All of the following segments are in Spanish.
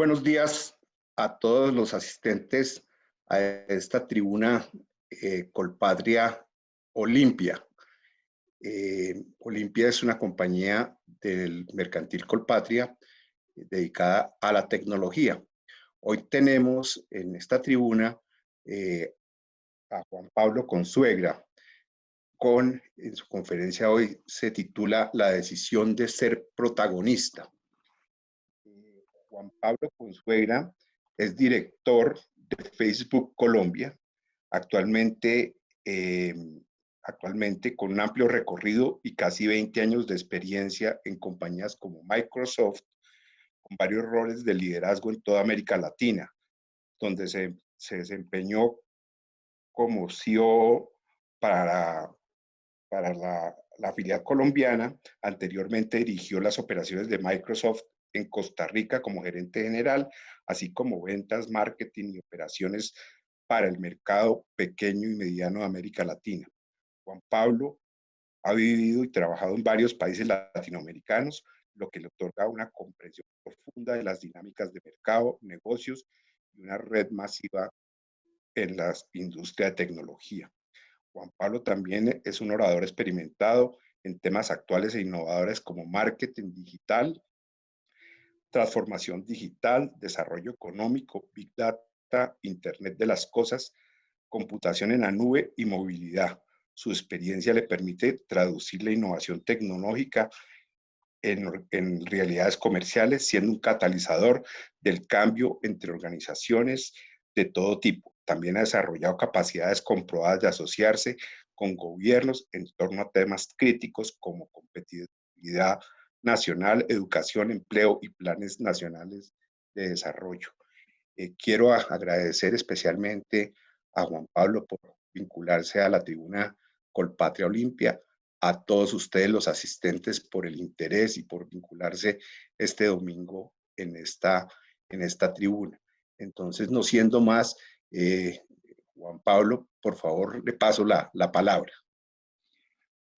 buenos días a todos los asistentes a esta tribuna Colpatria Olimpia. Olimpia es una compañía del mercantil Colpatria dedicada a la tecnología. Hoy tenemos en esta tribuna a Juan Pablo Consuegra, en su conferencia hoy se titula La decisión de ser protagonista. Juan Pablo Consuegra es director de Facebook Colombia, actualmente, con un amplio recorrido y casi 20 años de experiencia en compañías como Microsoft, con varios roles de liderazgo en toda América Latina, donde se desempeñó como CEO para la filial colombiana. Anteriormente dirigió las operaciones de Microsoft en Costa Rica como gerente general, así como ventas, marketing y operaciones para el mercado pequeño y mediano de América Latina. Juan Pablo ha vivido y trabajado en varios países latinoamericanos, lo que le otorga una comprensión profunda de las dinámicas de mercado, negocios y una red masiva en la industria de tecnología. Juan Pablo también es un orador experimentado en temas actuales e innovadores como marketing digital, transformación digital, desarrollo económico, Big Data, Internet de las cosas, computación en la nube y movilidad. Su experiencia le permite traducir la innovación tecnológica en realidades comerciales, siendo un catalizador del cambio entre organizaciones de todo tipo. También ha desarrollado capacidades comprobadas de asociarse con gobiernos en torno a temas críticos como competitividad nacional, educación, empleo y planes nacionales de desarrollo. Quiero agradecer especialmente a Juan Pablo por vincularse a la tribuna Colpatria Olimpia, a todos ustedes los asistentes por el interés y por vincularse este domingo en esta tribuna. Entonces, no siendo más, Juan Pablo, por favor, le paso la palabra.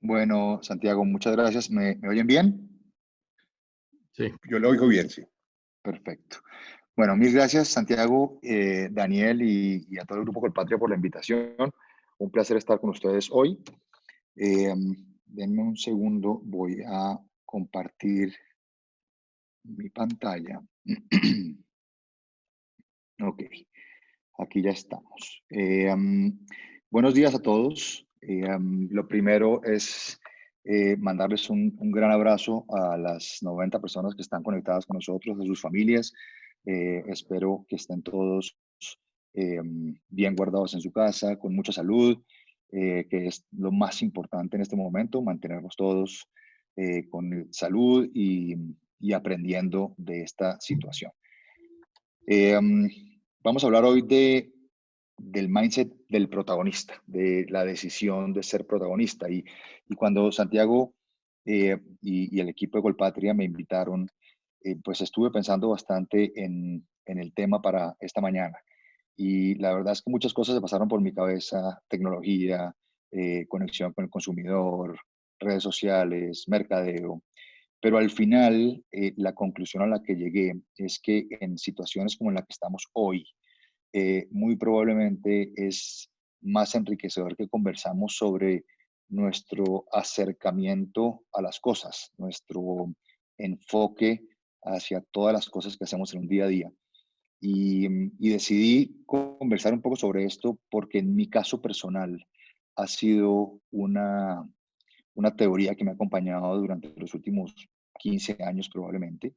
Bueno, Santiago, muchas gracias. ¿Me oyen bien? Sí. Yo lo oigo bien, sí. Perfecto. Bueno, mil gracias, Santiago, Daniel y a todo el Grupo Colpatria por la invitación. Un placer estar con ustedes hoy. Denme un segundo, voy a compartir mi pantalla. Ok, aquí ya estamos. Buenos días a todos. Lo primero es mandarles un gran abrazo a las 90 personas que están conectadas con nosotros, a sus familias. Espero que estén todos bien guardados en su casa, con mucha salud, que es lo más importante en este momento, mantenernos todos con salud y aprendiendo de esta situación. Vamos a hablar hoy del mindset del protagonista, de la decisión de ser protagonista. Y cuando Santiago y el equipo de Colpatria me invitaron, pues estuve pensando bastante en el tema para esta mañana. Y la verdad es que muchas cosas se pasaron por mi cabeza: tecnología, conexión con el consumidor, redes sociales, mercadeo. Pero al final, la conclusión a la que llegué es que en situaciones como en la que estamos hoy, muy probablemente es más enriquecedor que conversamos sobre nuestro acercamiento a las cosas, nuestro enfoque hacia todas las cosas que hacemos en un día a día. Y decidí conversar un poco sobre esto porque en mi caso personal ha sido una teoría que me ha acompañado durante los últimos 15 años probablemente.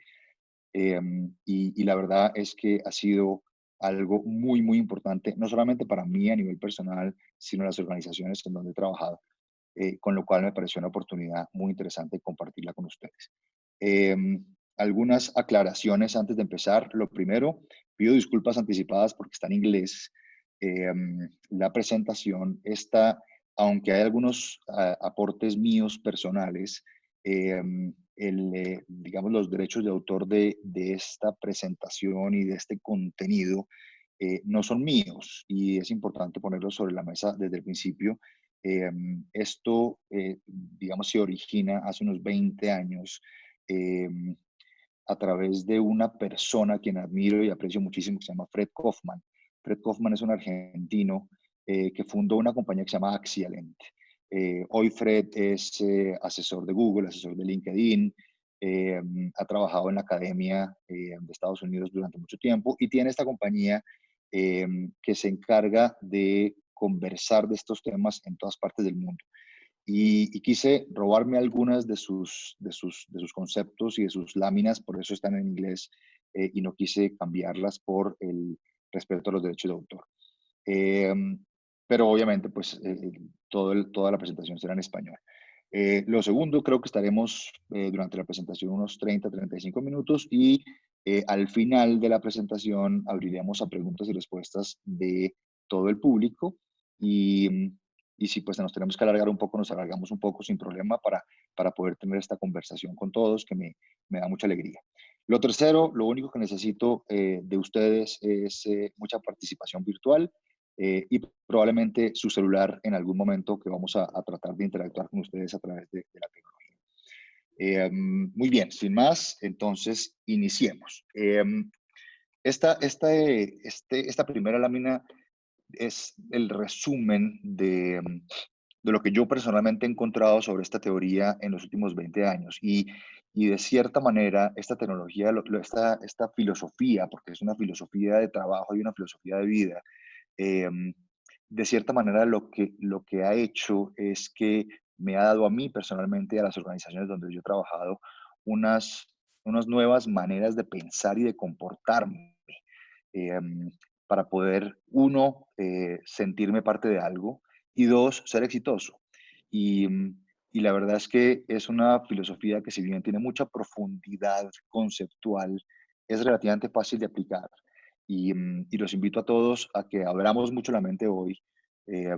Y la verdad es que ha sido algo muy, muy importante, no solamente para mí a nivel personal, sino en las organizaciones en donde he trabajado, con lo cual me pareció una oportunidad muy interesante compartirla con ustedes. Algunas aclaraciones antes de empezar. Lo primero, pido disculpas anticipadas porque está en inglés. La presentación está, aunque hay algunos aportes míos personales, digamos, los derechos de autor de esta presentación y de este contenido no son míos, y es importante ponerlos sobre la mesa desde el principio. Esto, digamos, se origina hace unos 20 años a través de una persona a quien admiro y aprecio muchísimo, que se llama Fred Kaufman. Fred Kaufman es un argentino que fundó una compañía que se llama Axialent. Hoy Fred es asesor de Google, asesor de LinkedIn, ha trabajado en la academia de Estados Unidos durante mucho tiempo y tiene esta compañía que se encarga de conversar de estos temas en todas partes del mundo. Y quise robarme algunas de sus conceptos y de sus láminas, por eso están en inglés, y no quise cambiarlas por el respeto a los derechos de autor. Eh, pero obviamente, pues, toda la presentación será en español. Lo segundo, creo que estaremos durante la presentación unos 30-35 minutos y al final de la presentación abriremos a preguntas y respuestas de todo el público y si pues nos tenemos que alargar un poco, nos alargamos un poco sin problema para poder tener esta conversación con todos, que me da mucha alegría. Lo tercero, lo único que necesito de ustedes es mucha participación virtual y probablemente su celular en algún momento que vamos a tratar de interactuar con ustedes a través de la tecnología. Muy bien, sin más, entonces iniciemos. Esta primera lámina es el resumen de lo que yo personalmente he encontrado sobre esta teoría en los últimos 20 años. Y de cierta manera, esta tecnología, esta filosofía, porque es una filosofía de trabajo y una filosofía de vida, eh, de cierta manera lo que ha hecho es que me ha dado a mí personalmente y a las organizaciones donde yo he trabajado unas nuevas maneras de pensar y de comportarme eh, para poder, uno, sentirme parte de algo y dos, ser exitoso. Y, y la verdad es que es una filosofía que si bien tiene mucha profundidad conceptual, es relativamente fácil de aplicar y los invito a todos a que abramos mucho la mente hoy eh,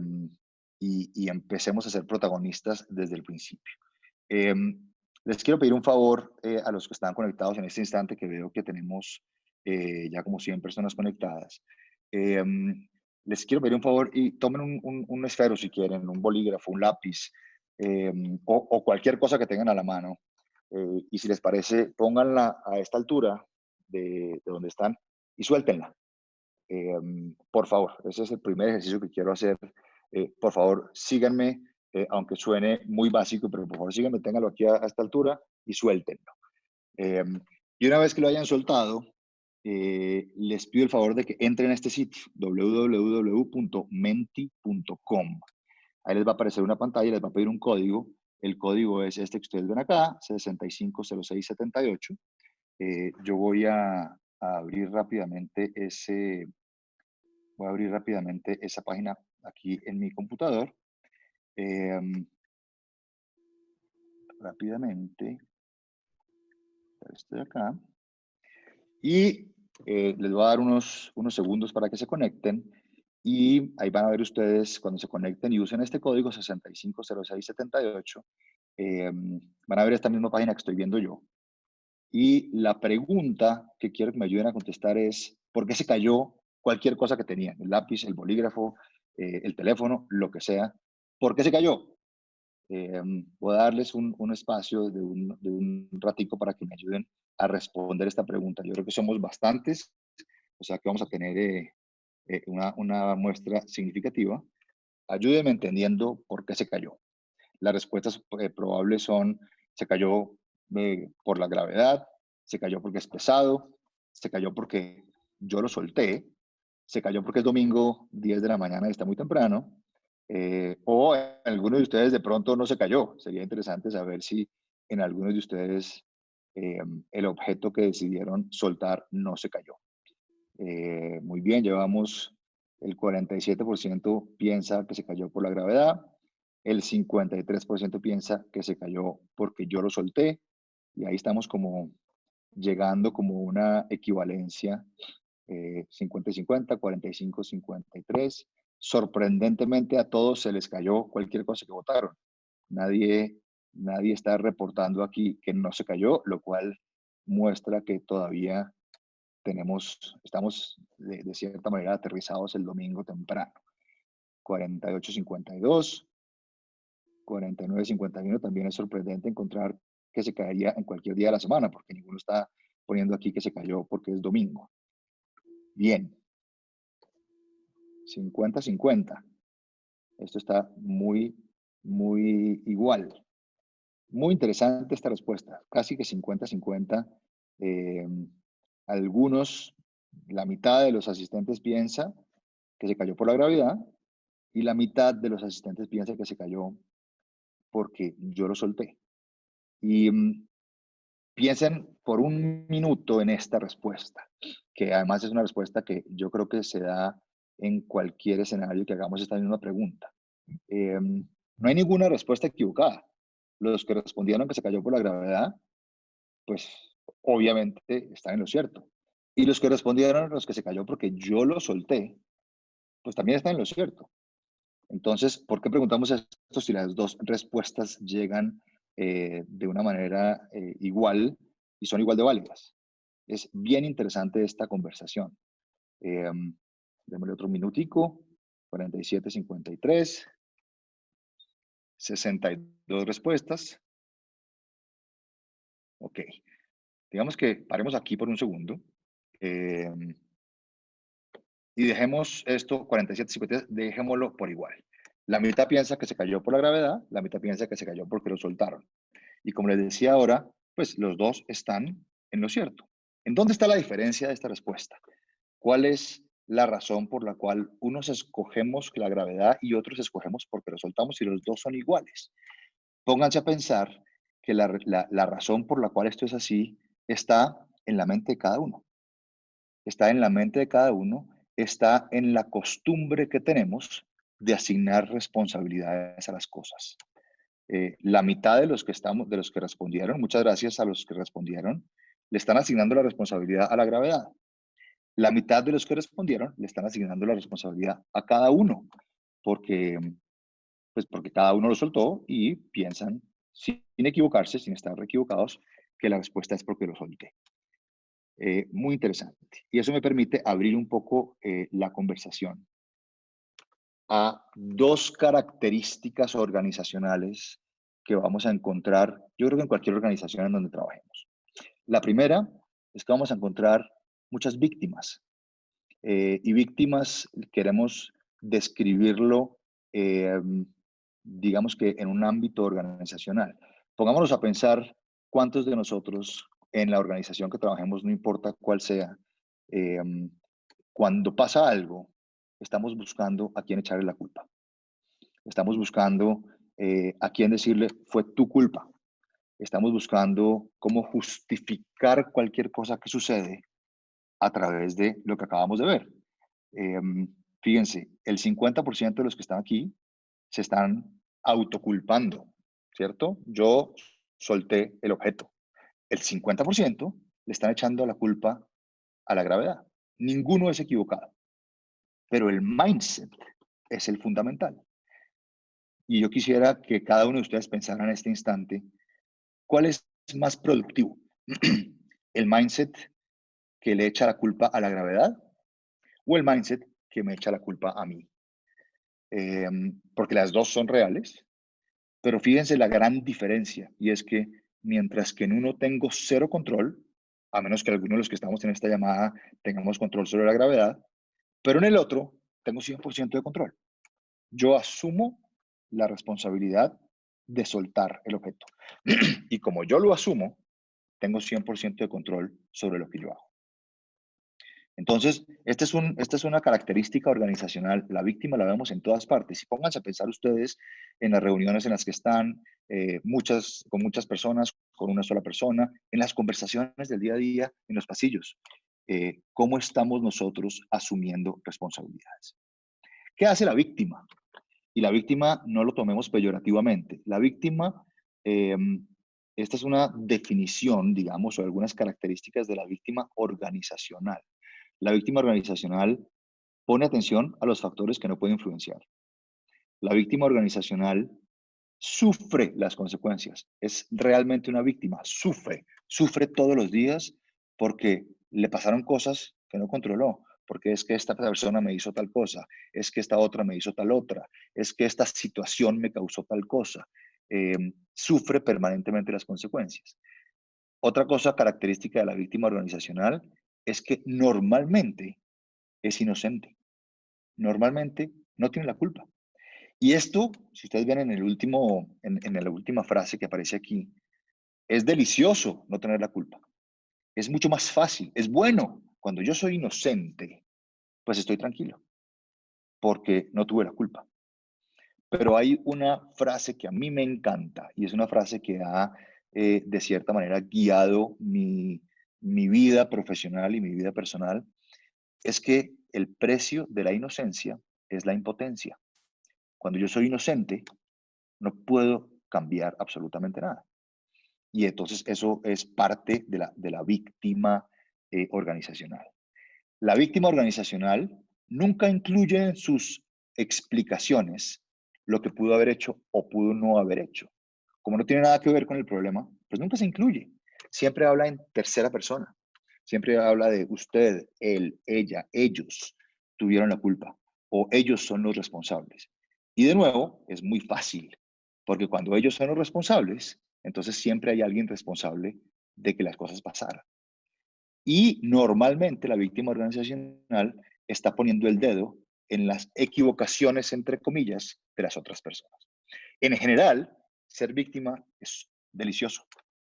y empecemos a ser protagonistas desde el principio. Eh, Les quiero pedir un favor a los que están conectados en este instante, que veo que tenemos ya como 100 personas conectadas. Eh, Les quiero pedir un favor y tomen un esfero si quieren, un bolígrafo, un lápiz o cualquier cosa que tengan a la mano. Y si les parece, pónganla a esta altura de donde están y suéltenla. Por favor, ese es el primer ejercicio que quiero hacer. Por favor, síganme, aunque suene muy básico, pero por favor síganme, ténganlo aquí a esta altura y suéltenlo. Eh, y una vez que lo hayan soltado, les pido el favor de que entren a este sitio, www.menti.com. Ahí les va a aparecer una pantalla, les va a pedir un código. El código es este que ustedes ven acá, 650678. Yo voy a abrir rápidamente esa página aquí en mi computador. Rápidamente, estoy acá. Y les voy a dar unos segundos para que se conecten. Y ahí van a ver ustedes, cuando se conecten y usen este código 650678, van a ver esta misma página que estoy viendo yo. Y la pregunta que quiero que me ayuden a contestar es, ¿por qué se cayó cualquier cosa que tenían? El lápiz, el bolígrafo, el teléfono, lo que sea. ¿Por qué se cayó? Voy a darles un espacio de un ratico para que me ayuden a responder esta pregunta. Yo creo que somos bastantes, o sea que vamos a tener una muestra significativa. Ayúdenme entendiendo por qué se cayó. Las respuestas probables son, se cayó por la gravedad, se cayó porque es pesado, se cayó porque yo lo solté, se cayó porque es domingo 10 de la mañana y está muy temprano, o alguno de ustedes de pronto no se cayó. Sería interesante saber si en algunos de ustedes el objeto que decidieron soltar no se cayó. Muy bien, llevamos el 47% piensa que se cayó por la gravedad, el 53% piensa que se cayó porque yo lo solté, y ahí estamos como llegando como una equivalencia 50 y 50, 45, 53. Sorprendentemente a todos se les cayó cualquier cosa que votaron. Nadie, nadie está reportando aquí que no se cayó, lo cual muestra que todavía estamos de cierta manera aterrizados el domingo temprano. 48-52, 49-51 también es sorprendente encontrar que se caería en cualquier día de la semana, porque ninguno está poniendo aquí que se cayó porque es domingo. Bien. 50-50. Esto está muy igual. Muy interesante esta respuesta. Casi que 50-50. Algunos, la mitad de los asistentes piensa que se cayó por la gravedad y la mitad de los asistentes piensa que se cayó porque yo lo solté. Y piensen por un minuto en esta respuesta, que además es una respuesta que yo creo que se da en cualquier escenario que hagamos esta misma pregunta. No hay ninguna respuesta equivocada. Los que respondieron que se cayó por la gravedad, pues obviamente están en lo cierto. Y los que respondieron los que se cayó porque yo lo solté, pues también están en lo cierto. Entonces, ¿por qué preguntamos esto si las dos respuestas llegan de una manera igual y son igual de válidas? Es bien interesante esta conversación. Démosle otro minutico. 47-53. 62 respuestas. Ok. Digamos que paremos aquí por un segundo. Y dejemos esto, 47-53, dejémoslo por igual. La mitad piensa que se cayó por la gravedad, la mitad piensa que se cayó porque lo soltaron. Y como les decía ahora, pues los dos están en lo cierto. ¿En dónde está la diferencia de esta respuesta? ¿Cuál es la razón por la cual unos escogemos la gravedad y otros escogemos porque lo soltamos y los dos son iguales? Pónganse a pensar que la razón por la cual esto es así está en la mente de cada uno. Está en la mente de cada uno, está en la costumbre que tenemos de asignar responsabilidades a las cosas. La mitad de los que respondieron, muchas gracias a los que respondieron, le están asignando la responsabilidad a la gravedad. La mitad de los que respondieron le están asignando la responsabilidad a cada uno, porque cada uno lo soltó y piensan, sin equivocarse, sin estar equivocados, que la respuesta es porque lo solté. Muy interesante. Y eso me permite abrir un poco la conversación a dos características organizacionales que vamos a encontrar, yo creo que en cualquier organización en donde trabajemos. La primera es que vamos a encontrar muchas víctimas. Y víctimas queremos describirlo, digamos que en un ámbito organizacional. Pongámonos a pensar cuántos de nosotros en la organización que trabajemos, no importa cuál sea, cuando pasa algo, estamos buscando a quién echarle la culpa. Estamos buscando a quién decirle, fue tu culpa. Estamos buscando cómo justificar cualquier cosa que sucede a través de lo que acabamos de ver. Fíjense, el 50% de los que están aquí se están autoculpando, ¿cierto? Yo solté el objeto. El 50% le están echando la culpa a la gravedad. Ninguno es equivocado, pero el mindset es el fundamental. Y yo quisiera que cada uno de ustedes pensara en este instante, ¿cuál es más productivo? ¿El mindset que le echa la culpa a la gravedad o el mindset que me echa la culpa a mí? Porque las dos son reales, pero fíjense la gran diferencia, y es que mientras que en uno tengo cero control, a menos que algunos de los que estamos en esta llamada tengamos control sobre la gravedad, pero en el otro tengo 100% de control. Yo asumo la responsabilidad de soltar el objeto. Y como yo lo asumo, tengo 100% de control sobre lo que yo hago. Entonces, esta es una característica organizacional. La víctima la vemos en todas partes. Y pónganse a pensar ustedes en las reuniones en las que están, con muchas personas, con una sola persona, en las conversaciones del día a día, en los pasillos. ¿Cómo estamos nosotros asumiendo responsabilidades? ¿Qué hace la víctima? Y la víctima no lo tomemos peyorativamente. La víctima, esta es una definición, digamos, o algunas características de la víctima organizacional. La víctima organizacional pone atención a los factores que no puede influenciar. La víctima organizacional sufre las consecuencias. Es realmente una víctima, sufre todos los días porque le pasaron cosas que no controló, porque es que esta persona me hizo tal cosa, es que esta otra me hizo tal otra, es que esta situación me causó tal cosa. Sufre permanentemente las consecuencias. Otra cosa característica de la víctima organizacional es que normalmente es inocente. Normalmente no tiene la culpa. Y esto, si ustedes ven en la última frase que aparece aquí, es delicioso no tener la culpa. Es mucho más fácil, es bueno. Cuando yo soy inocente, pues estoy tranquilo, porque no tuve la culpa. Pero hay una frase que a mí me encanta y es una frase que ha, de cierta manera, guiado mi vida profesional y mi vida personal, es que el precio de la inocencia es la impotencia. Cuando yo soy inocente, no puedo cambiar absolutamente nada. Y entonces eso es parte de la víctima organizacional. La víctima organizacional nunca incluye en sus explicaciones lo que pudo haber hecho o pudo no haber hecho. Como no tiene nada que ver con el problema, pues nunca se incluye. Siempre habla en tercera persona. Siempre habla de usted, él, ella, ellos tuvieron la culpa o ellos son los responsables. Y de nuevo, es muy fácil, porque cuando ellos son los responsables, entonces siempre hay alguien responsable de que las cosas pasaran. Y normalmente la víctima organizacional está poniendo el dedo en las equivocaciones, entre comillas, de las otras personas. En general, ser víctima es delicioso,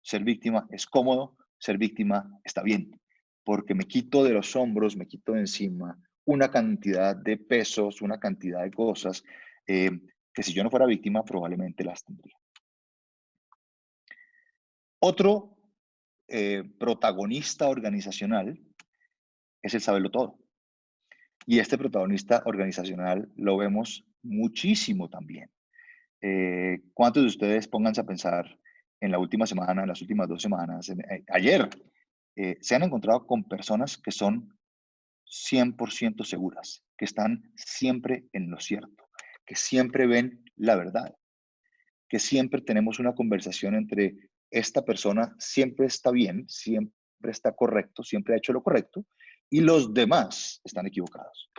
ser víctima es cómodo, ser víctima está bien, porque me quito de los hombros, me quito de encima una cantidad de pesos, una cantidad de cosas eh, que si yo no fuera víctima probablemente las tendría. Otro protagonista organizacional es el saberlo todo. Y este protagonista organizacional lo vemos muchísimo también. ¿Cuántos de ustedes, pónganse a pensar, en la última semana, en las últimas 2 semanas, ayer, se han encontrado con personas que son 100% seguras, que están siempre en lo cierto, que siempre ven la verdad, que siempre tenemos una conversación entre esta persona siempre está bien, siempre está correcto, siempre ha hecho lo correcto, y los demás están equivocados?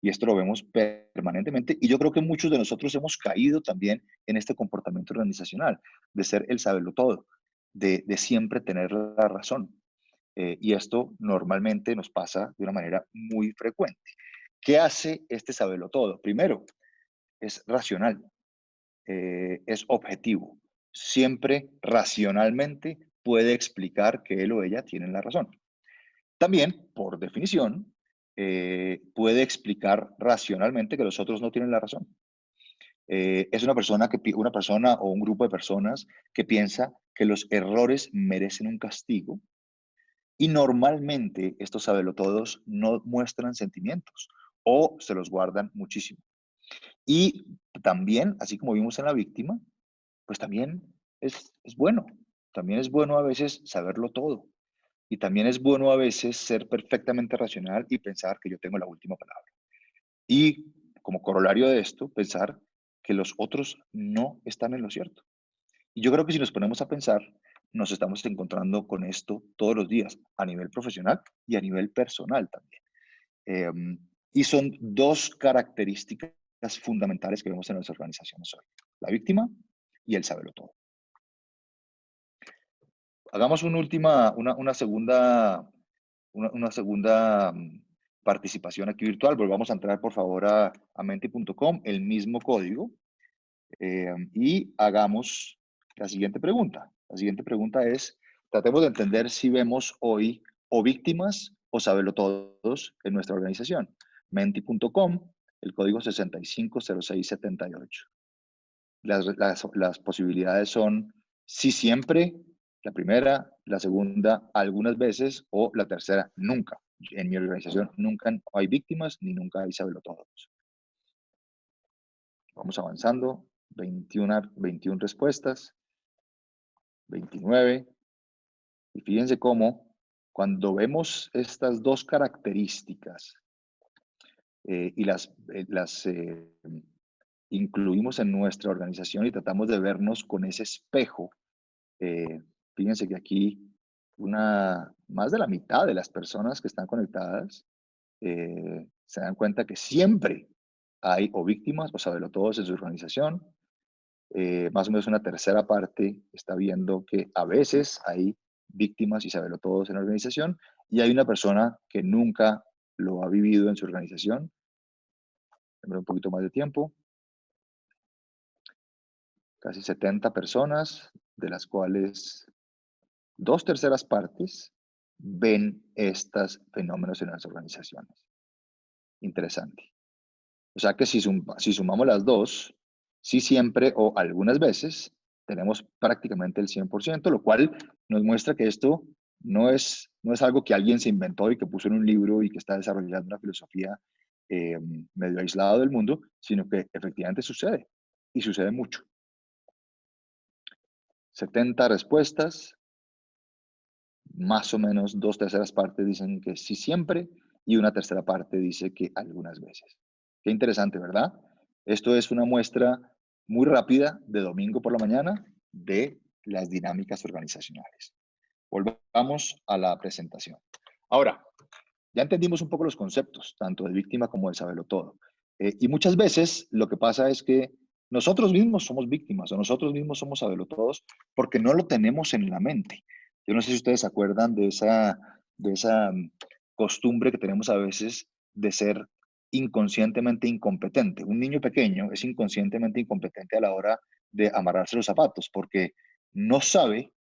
Y esto lo vemos permanentemente. Y yo creo que muchos de nosotros hemos caído también en este comportamiento organizacional, de ser el saberlo todo, de siempre tener la razón. Y esto normalmente nos pasa de una manera muy frecuente. ¿Qué hace este saberlo todo? Primero, es racional, es objetivo. Siempre racionalmente puede explicar que él o ella tienen la razón. También, por definición, puede explicar racionalmente que los otros no tienen la razón. Es una persona o un grupo de personas que piensa que los errores merecen un castigo y normalmente estos sabelotodos no muestran sentimientos o se los guardan muchísimo. Y también, así como vimos en la víctima, pues también es bueno. También es bueno a veces saberlo todo. Y también es bueno a veces ser perfectamente racional y pensar que yo tengo la última palabra. Y como corolario de esto, pensar que los otros no están en lo cierto. Y yo creo que si nos ponemos a pensar, nos estamos encontrando con esto todos los días, a nivel profesional y a nivel personal también. Y son dos características fundamentales que vemos en las organizaciones hoy: la víctima y el saberlo todo. Hagamos una segunda participación aquí virtual. Volvamos a entrar, por favor, a menti.com, el mismo código, y hagamos la siguiente pregunta. La siguiente pregunta es, tratemos de entender si vemos hoy o víctimas o saberlo todos en nuestra organización. Menti.com, el código 650678. Las posibilidades son sí siempre, la primera, la segunda algunas veces o la tercera nunca. En mi organización nunca hay víctimas ni nunca hay sabelotodos. Vamos avanzando. 21 respuestas, 29. Y fíjense cómo cuando vemos estas dos características y las incluimos en nuestra organización y tratamos de vernos con ese espejo, fíjense que aquí más de la mitad de las personas que están conectadas se dan cuenta que siempre hay o víctimas o sabelotodos en su organización. Más o menos una tercera parte está viendo que a veces hay víctimas y sabelo todos en la organización, y hay una persona que nunca lo ha vivido en su organización. Démosle un poquito más de tiempo. Casi 70 personas, de las cuales 2/3 partes ven estos fenómenos en las organizaciones. Interesante. O sea que si sumamos las dos, sí siempre o algunas veces tenemos prácticamente el 100%, lo cual nos muestra que esto no es algo que alguien se inventó y que puso en un libro y que está desarrollando una filosofía medio aislado del mundo, sino que efectivamente sucede y sucede mucho. 70 respuestas, más o menos 2/3 partes dicen que sí siempre y 1/3 parte dice que algunas veces. Qué interesante, ¿verdad? Esto es una muestra muy rápida de domingo por la mañana de las dinámicas organizacionales. Volvamos a la presentación. Ahora, ya entendimos un poco los conceptos, tanto de víctima como de saberlo todo. Y muchas veces lo que pasa es que nosotros mismos somos víctimas o nosotros mismos somos saberlo todos porque no lo tenemos en la mente. Yo no sé si ustedes se acuerdan de esa costumbre que tenemos a veces de ser inconscientemente incompetente. Un niño pequeño es inconscientemente incompetente a la hora de amarrarse los zapatos porque no sabe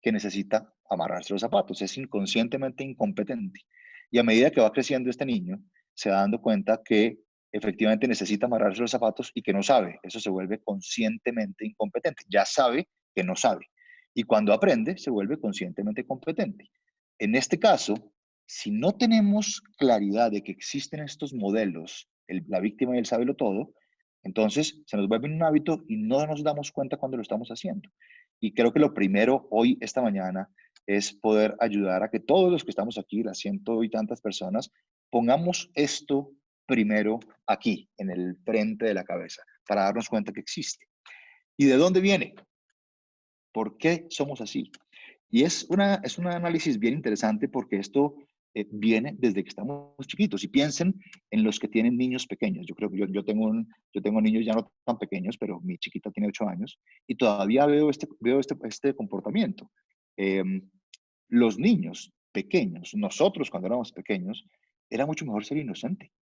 que necesita amarrarse los zapatos, es inconscientemente incompetente. Y a medida que va creciendo este niño, se va dando cuenta que efectivamente necesita amarrarse los zapatos y que no sabe. Eso se vuelve conscientemente incompetente. Ya sabe que no sabe. Y cuando aprende, se vuelve conscientemente competente. En este caso, si no tenemos claridad de que existen estos modelos, la víctima y el sábelo todo, entonces se nos vuelve un hábito y no nos damos cuenta cuando lo estamos haciendo. Y creo que lo primero hoy, esta mañana, es poder ayudar a que todos los que estamos aquí, las ciento y tantas personas, pongamos esto primero aquí, en el frente de la cabeza, para darnos cuenta que existe. ¿Y de dónde viene? ¿Por qué somos así? Y es un análisis bien interesante porque esto viene desde que estamos chiquitos. Y piensen en los que tienen niños pequeños. Yo creo que yo tengo niños ya no tan pequeños, pero mi chiquita tiene 8 años y todavía veo este comportamiento. Los niños pequeños, nosotros cuando éramos pequeños, era mucho mejor ser inocente,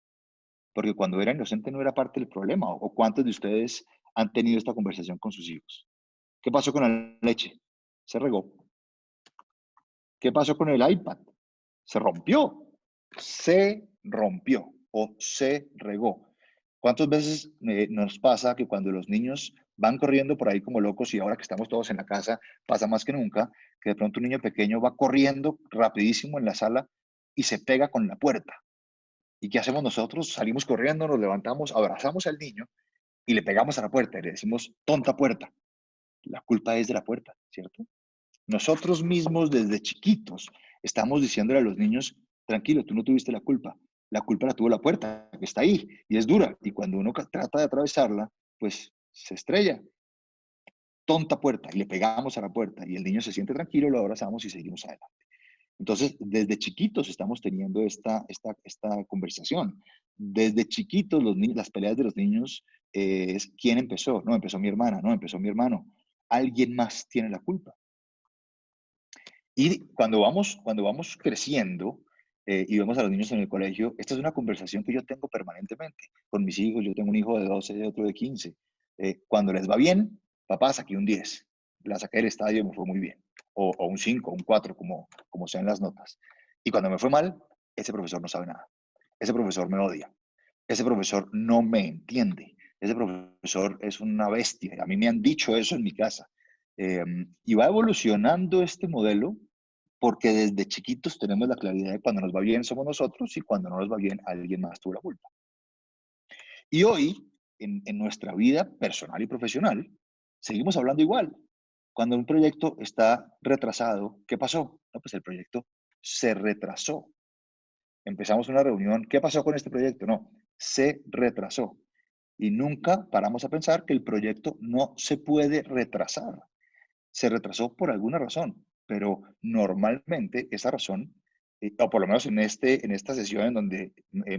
porque cuando era inocente no era parte del problema. ¿O cuántos de ustedes han tenido esta conversación con sus hijos? ¿Qué pasó con la leche? Se regó. ¿Qué pasó con el iPad? Se rompió. Se rompió o se regó. ¿Cuántas veces nos pasa que cuando los niños van corriendo por ahí como locos y ahora que estamos todos en la casa, pasa más que nunca, que de pronto un niño pequeño va corriendo rapidísimo en la sala y se pega con la puerta? ¿Y qué hacemos nosotros? Salimos corriendo, nos levantamos, abrazamos al niño y le pegamos a la puerta y le decimos, tonta puerta. La culpa es de la puerta, ¿cierto? Nosotros mismos desde chiquitos estamos diciéndole a los niños, tranquilo, tú no tuviste la culpa la tuvo la puerta, que está ahí y es dura, y cuando uno trata de atravesarla, pues se estrella. Tonta puerta, y le pegamos a la puerta, y el niño se siente tranquilo, lo abrazamos y seguimos adelante. Entonces, desde chiquitos estamos teniendo esta conversación. Desde chiquitos, las peleas de los niños es quién empezó. No, empezó mi hermana, no, empezó mi hermano. Alguien más tiene la culpa. Y cuando vamos creciendo y vemos a los niños en el colegio, esta es una conversación que yo tengo permanentemente con mis hijos. Yo tengo un hijo de 12 y otro de 15. Cuando les va bien, papá, saqué un 10. La saqué del estadio y me fue muy bien. O un 5, un 4, como sean las notas. Y cuando me fue mal, ese profesor no sabe nada. Ese profesor me odia. Ese profesor no me entiende. Ese profesor es una bestia. A mí me han dicho eso en mi casa. Y va evolucionando este modelo porque desde chiquitos tenemos la claridad de cuando nos va bien somos nosotros y cuando no nos va bien alguien más tuvo la culpa. Y hoy, en nuestra vida personal y profesional, seguimos hablando igual. Cuando un proyecto está retrasado, ¿qué pasó? No, pues el proyecto se retrasó. Empezamos una reunión, ¿qué pasó con este proyecto? No, se retrasó. Y nunca paramos a pensar que el proyecto no se puede retrasar. Se retrasó por alguna razón, pero normalmente esa razón, o por lo menos en esta sesión en donde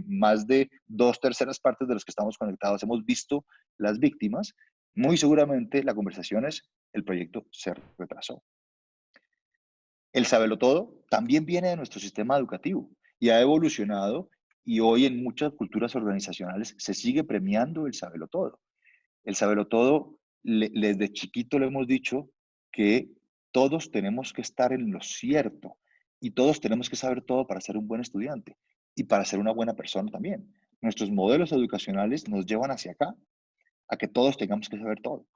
más de 2/3 partes de los que estamos conectados hemos visto las víctimas, muy seguramente la conversación es el proyecto se retrasó. El sabelotodo también viene de nuestro sistema educativo y ha evolucionado, y hoy en muchas culturas organizacionales se sigue premiando el sabelotodo. El sabelotodo, desde chiquito le hemos dicho que todos tenemos que estar en lo cierto y todos tenemos que saber todo para ser un buen estudiante y para ser una buena persona también. Nuestros modelos educacionales nos llevan hacia acá, a que todos tengamos que saber todo.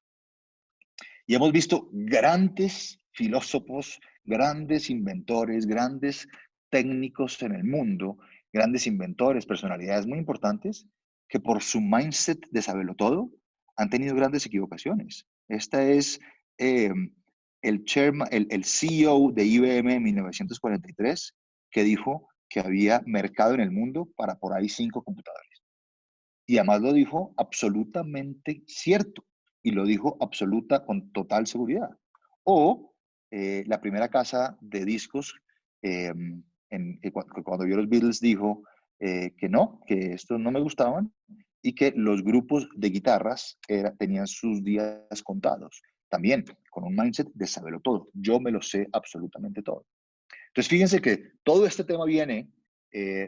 Y hemos visto grandes filósofos, grandes inventores, grandes técnicos en el mundo, grandes inventores, personalidades muy importantes, que por su mindset de saberlo todo han tenido grandes equivocaciones. Esta es eh, el CEO de IBM en 1943, que dijo que había mercado en el mundo para por ahí 5 computadores. Y además lo dijo absolutamente cierto y lo dijo con total seguridad. O la primera casa de discos, cuando vio los Beatles, dijo que no, que estos no me gustaban y que los grupos de guitarras tenían sus días contados. También con un mindset de saberlo todo. Yo me lo sé absolutamente todo. Entonces, fíjense que todo este tema viene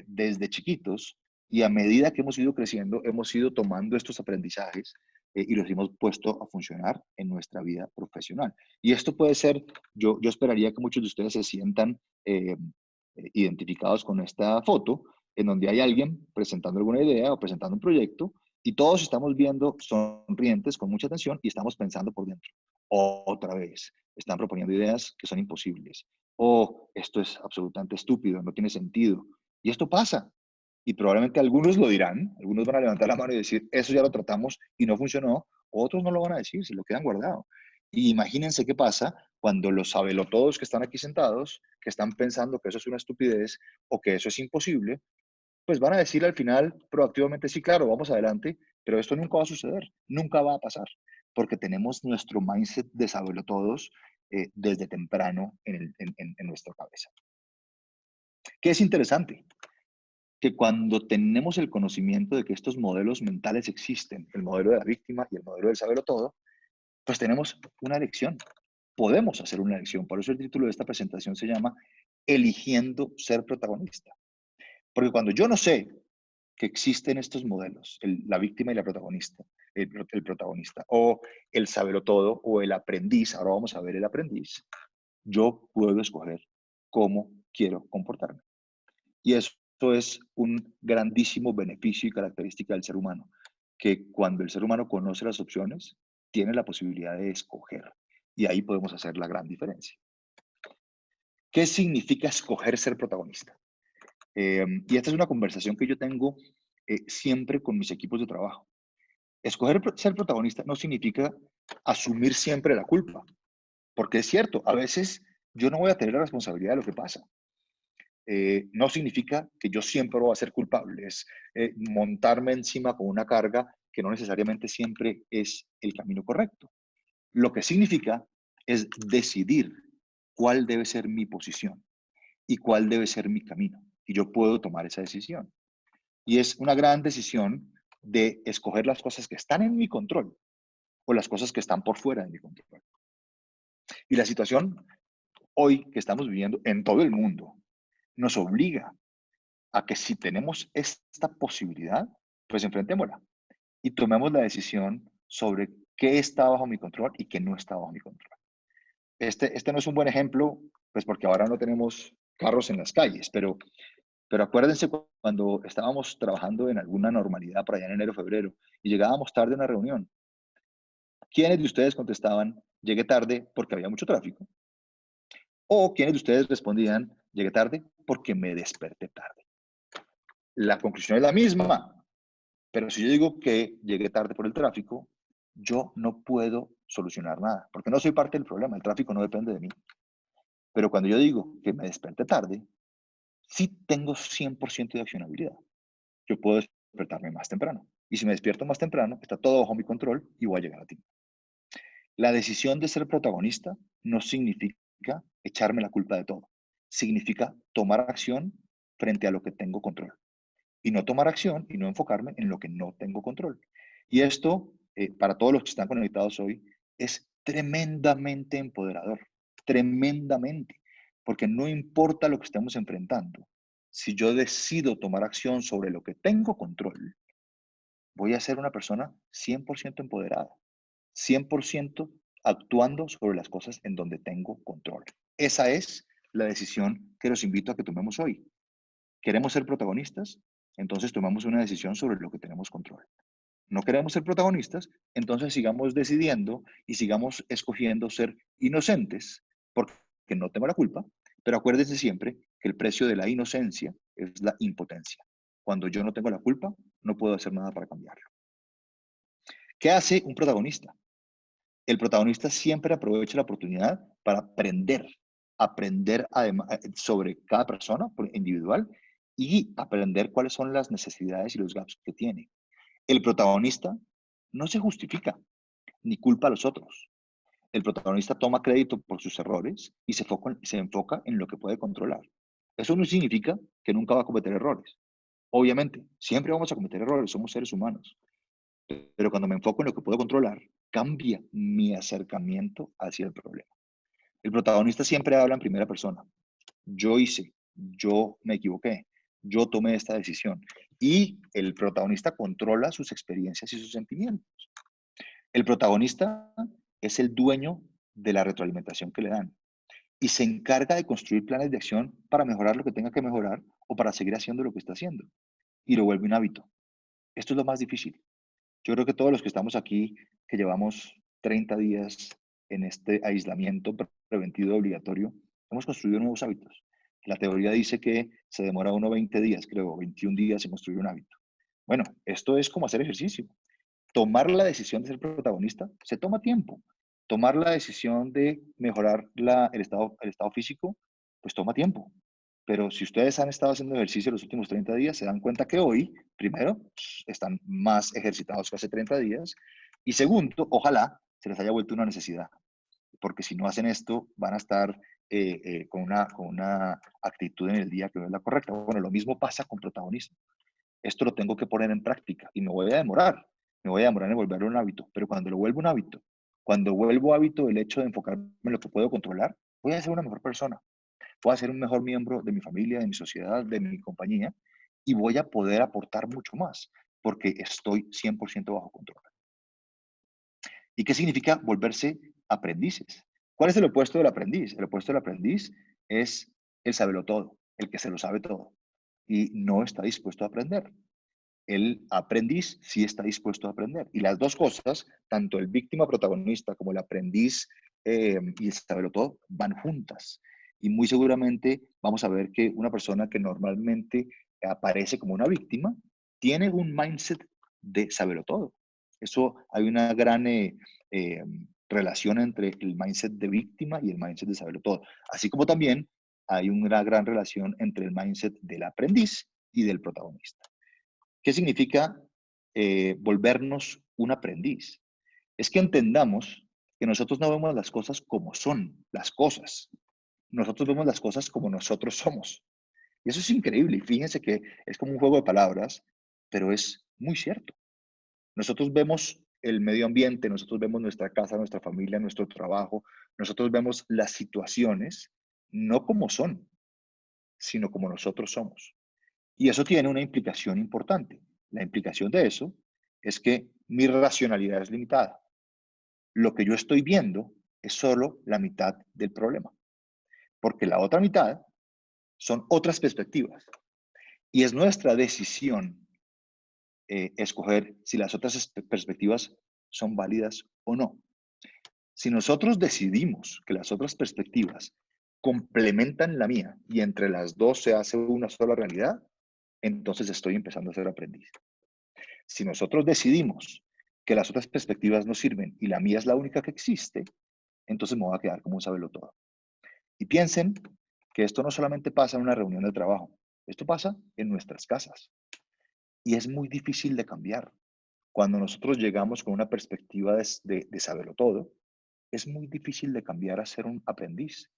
desde chiquitos y a medida que hemos ido creciendo, hemos ido tomando estos aprendizajes y los hemos puesto a funcionar en nuestra vida profesional. Y esto puede ser, yo esperaría que muchos de ustedes se sientan identificados con esta foto, en donde hay alguien presentando alguna idea o presentando un proyecto y todos estamos viendo sonrientes con mucha atención y estamos pensando por dentro. Otra vez, están proponiendo ideas que son imposibles. O esto es absolutamente estúpido, no tiene sentido. Y esto pasa. Y probablemente algunos lo dirán, algunos van a levantar la mano y decir, eso ya lo tratamos y no funcionó, otros no lo van a decir, se lo quedan guardado. Y imagínense qué pasa cuando los sabelotodos que están aquí sentados, que están pensando que eso es una estupidez o que eso es imposible, pues van a decir al final proactivamente, sí, claro, vamos adelante, pero esto nunca va a suceder, nunca va a pasar, porque tenemos nuestro mindset de sabelotodos desde temprano en nuestra cabeza. ¿Qué es interesante? Que cuando tenemos el conocimiento de que estos modelos mentales existen, el modelo de la víctima y el modelo del sabelotodo, pues tenemos una elección. Podemos hacer una elección. Por eso el título de esta presentación se llama Eligiendo ser protagonista. Porque cuando yo no sé que existen estos modelos, la víctima y la protagonista, el protagonista, o el sabelotodo o el aprendiz, ahora vamos a ver el aprendiz, yo puedo escoger cómo quiero comportarme. Y eso es un grandísimo beneficio y característica del ser humano, que cuando el ser humano conoce las opciones, tiene la posibilidad de escoger. Y ahí podemos hacer la gran diferencia. ¿Qué significa escoger ser protagonista? Y esta es una conversación que yo tengo siempre con mis equipos de trabajo. Escoger ser protagonista no significa asumir siempre la culpa, porque es cierto, a veces yo no voy a tener la responsabilidad de lo que pasa. No significa que yo siempre voy a ser culpable, es montarme encima con una carga que no necesariamente siempre es el camino correcto. Lo que significa es decidir cuál debe ser mi posición y cuál debe ser mi camino. Y yo puedo tomar esa decisión. Y es una gran decisión de escoger las cosas que están en mi control o las cosas que están por fuera de mi control. Y la situación hoy que estamos viviendo en todo el mundo nos obliga a que si tenemos esta posibilidad, pues enfrentémosla y tomemos la decisión sobre qué está bajo mi control y qué no está bajo mi control. Este no es un buen ejemplo, pues porque ahora no tenemos carros en las calles, pero acuérdense cuando estábamos trabajando en alguna normalidad por allá en enero, febrero, y llegábamos tarde a una reunión. ¿Quiénes de ustedes contestaban, llegué tarde porque había mucho tráfico? ¿O quiénes de ustedes respondían, llegué tarde porque me desperté tarde? La conclusión es la misma, pero si yo digo que llegué tarde por el tráfico, yo no puedo solucionar nada, porque no soy parte del problema, el tráfico no depende de mí. Pero cuando yo digo que me desperté tarde, sí tengo 100% de accionabilidad. Yo puedo despertarme más temprano. Y si me despierto más temprano, está todo bajo mi control y voy a llegar a tiempo. La decisión de ser protagonista no significa echarme la culpa de todo. Significa tomar acción frente a lo que tengo control. Y no tomar acción y no enfocarme en lo que no tengo control. Y esto, para todos los que están conectados hoy, es tremendamente empoderador. Tremendamente. porque no importa lo que estemos enfrentando, si yo decido tomar acción sobre lo que tengo control, voy a ser una persona 100% empoderada, 100% actuando sobre las cosas en donde tengo control. Esa es la decisión que los invito a que tomemos hoy. ¿Queremos ser protagonistas? Entonces tomamos una decisión sobre lo que tenemos control. ¿No queremos ser protagonistas? Entonces sigamos decidiendo y sigamos escogiendo ser inocentes, porque no tengo la culpa, pero acuérdense siempre que el precio de la inocencia es la impotencia. Cuando yo no tengo la culpa, no puedo hacer nada para cambiarlo. ¿Qué hace un protagonista? El protagonista siempre aprovecha la oportunidad para aprender además sobre cada persona individual y aprender cuáles son las necesidades y los gaps que tiene. El protagonista no se justifica ni culpa a los otros. El protagonista toma crédito por sus errores y se enfoca en lo que puede controlar. Eso no significa que nunca va a cometer errores. Obviamente, siempre vamos a cometer errores, somos seres humanos. Pero cuando me enfoco en lo que puedo controlar, cambia mi acercamiento hacia el problema. El protagonista siempre habla en primera persona. Yo hice, yo me equivoqué, yo tomé esta decisión. Y el protagonista controla sus experiencias y sus sentimientos. El protagonista es el dueño de la retroalimentación que le dan y se encarga de construir planes de acción para mejorar lo que tenga que mejorar o para seguir haciendo lo que está haciendo. Y lo vuelve un hábito. Esto es lo más difícil. Yo creo que todos los que estamos aquí, que llevamos 30 días en este aislamiento preventivo obligatorio, hemos construido nuevos hábitos. La teoría dice que se demora uno 20 días, creo, 21 días en construir un hábito. Bueno, esto es como hacer ejercicio. Tomar la decisión de ser protagonista se toma tiempo. Tomar la decisión de mejorar el estado físico, pues toma tiempo. Pero si ustedes han estado haciendo ejercicio los últimos 30 días, se dan cuenta que hoy, primero, están más ejercitados que hace 30 días. Y segundo, ojalá se les haya vuelto una necesidad. Porque si no hacen esto, van a estar con una actitud en el día que no es la correcta. Bueno, lo mismo pasa con protagonismo. Esto lo tengo que poner en práctica y me voy a demorar. Me voy a demorar en volverlo un hábito. Pero cuando lo vuelvo un hábito, cuando vuelvo hábito el hecho de enfocarme en lo que puedo controlar, voy a ser una mejor persona. Voy a ser un mejor miembro de mi familia, de mi sociedad, de mi compañía y voy a poder aportar mucho más porque estoy 100% bajo control. ¿Y qué significa volverse aprendices? ¿Cuál es el opuesto del aprendiz? El opuesto del aprendiz es el saberlo todo, el que se lo sabe todo y no está dispuesto a aprender. El aprendiz sí está dispuesto a aprender. Y las dos cosas, tanto el víctima protagonista como el aprendiz y el saberlo todo, van juntas. Y muy seguramente vamos a ver que una persona que normalmente aparece como una víctima tiene un mindset de saberlo todo. Eso hay una gran eh, relación entre el mindset de víctima y el mindset de saberlo todo. Así como también hay una gran relación entre el mindset del aprendiz y del protagonista. ¿Qué significa volvernos un aprendiz? Es que entendamos que nosotros no vemos las cosas como son las cosas. Nosotros vemos las cosas como nosotros somos. Y eso es increíble. Y fíjense que es como un juego de palabras, pero es muy cierto. Nosotros vemos el medio ambiente, nosotros vemos nuestra casa, nuestra familia, nuestro trabajo, nosotros vemos las situaciones no como son, sino como nosotros somos. Y eso tiene una implicación importante. La implicación de eso es que mi racionalidad es limitada. Lo que yo estoy viendo es solo la mitad del problema, porque la otra mitad son otras perspectivas. Y es nuestra decisión escoger si las otras perspectivas son válidas o no. Si nosotros decidimos que las otras perspectivas complementan la mía y entre las dos se hace una sola realidad, entonces estoy empezando a ser aprendiz. Si nosotros decidimos que las otras perspectivas no sirven y la mía es la única que existe, entonces me voy a quedar como un sabelotodo. Y piensen que esto no solamente pasa en una reunión de trabajo, esto pasa en nuestras casas. Y es muy difícil de cambiar. Cuando nosotros llegamos con una perspectiva de saberlo todo, es muy difícil de cambiar a ser un aprendiz.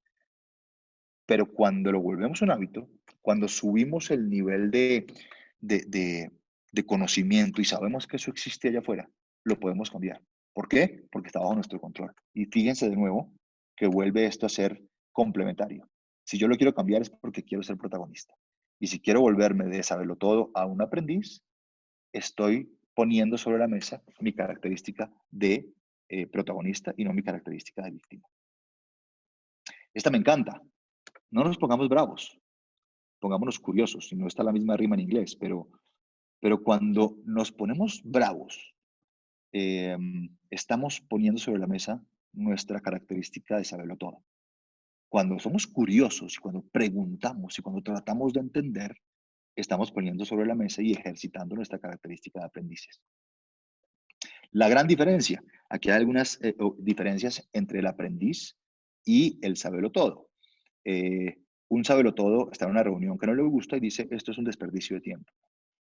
Pero cuando lo volvemos un hábito, cuando subimos el nivel de, de, de conocimiento y sabemos que eso existe allá afuera, lo podemos cambiar. ¿Por qué? Porque está bajo nuestro control. Y fíjense de nuevo que vuelve esto a ser complementario. Si yo lo quiero cambiar es porque quiero ser protagonista. Y si quiero volverme de saberlo todo a un aprendiz, estoy poniendo sobre la mesa mi característica de protagonista y no mi característica de víctima. Esta me encanta. No nos pongamos bravos, pongámonos curiosos. Si no está la misma rima en inglés, pero cuando nos ponemos bravos, estamos poniendo sobre la mesa nuestra característica de saberlo todo. Cuando somos curiosos y cuando preguntamos y cuando tratamos de entender, estamos poniendo sobre la mesa y ejercitando nuestra característica de aprendices. La gran diferencia, aquí hay algunas diferencias entre el aprendiz y el saberlo todo. Un saberlo todo está en una reunión que no le gusta y dice, esto es un desperdicio de tiempo.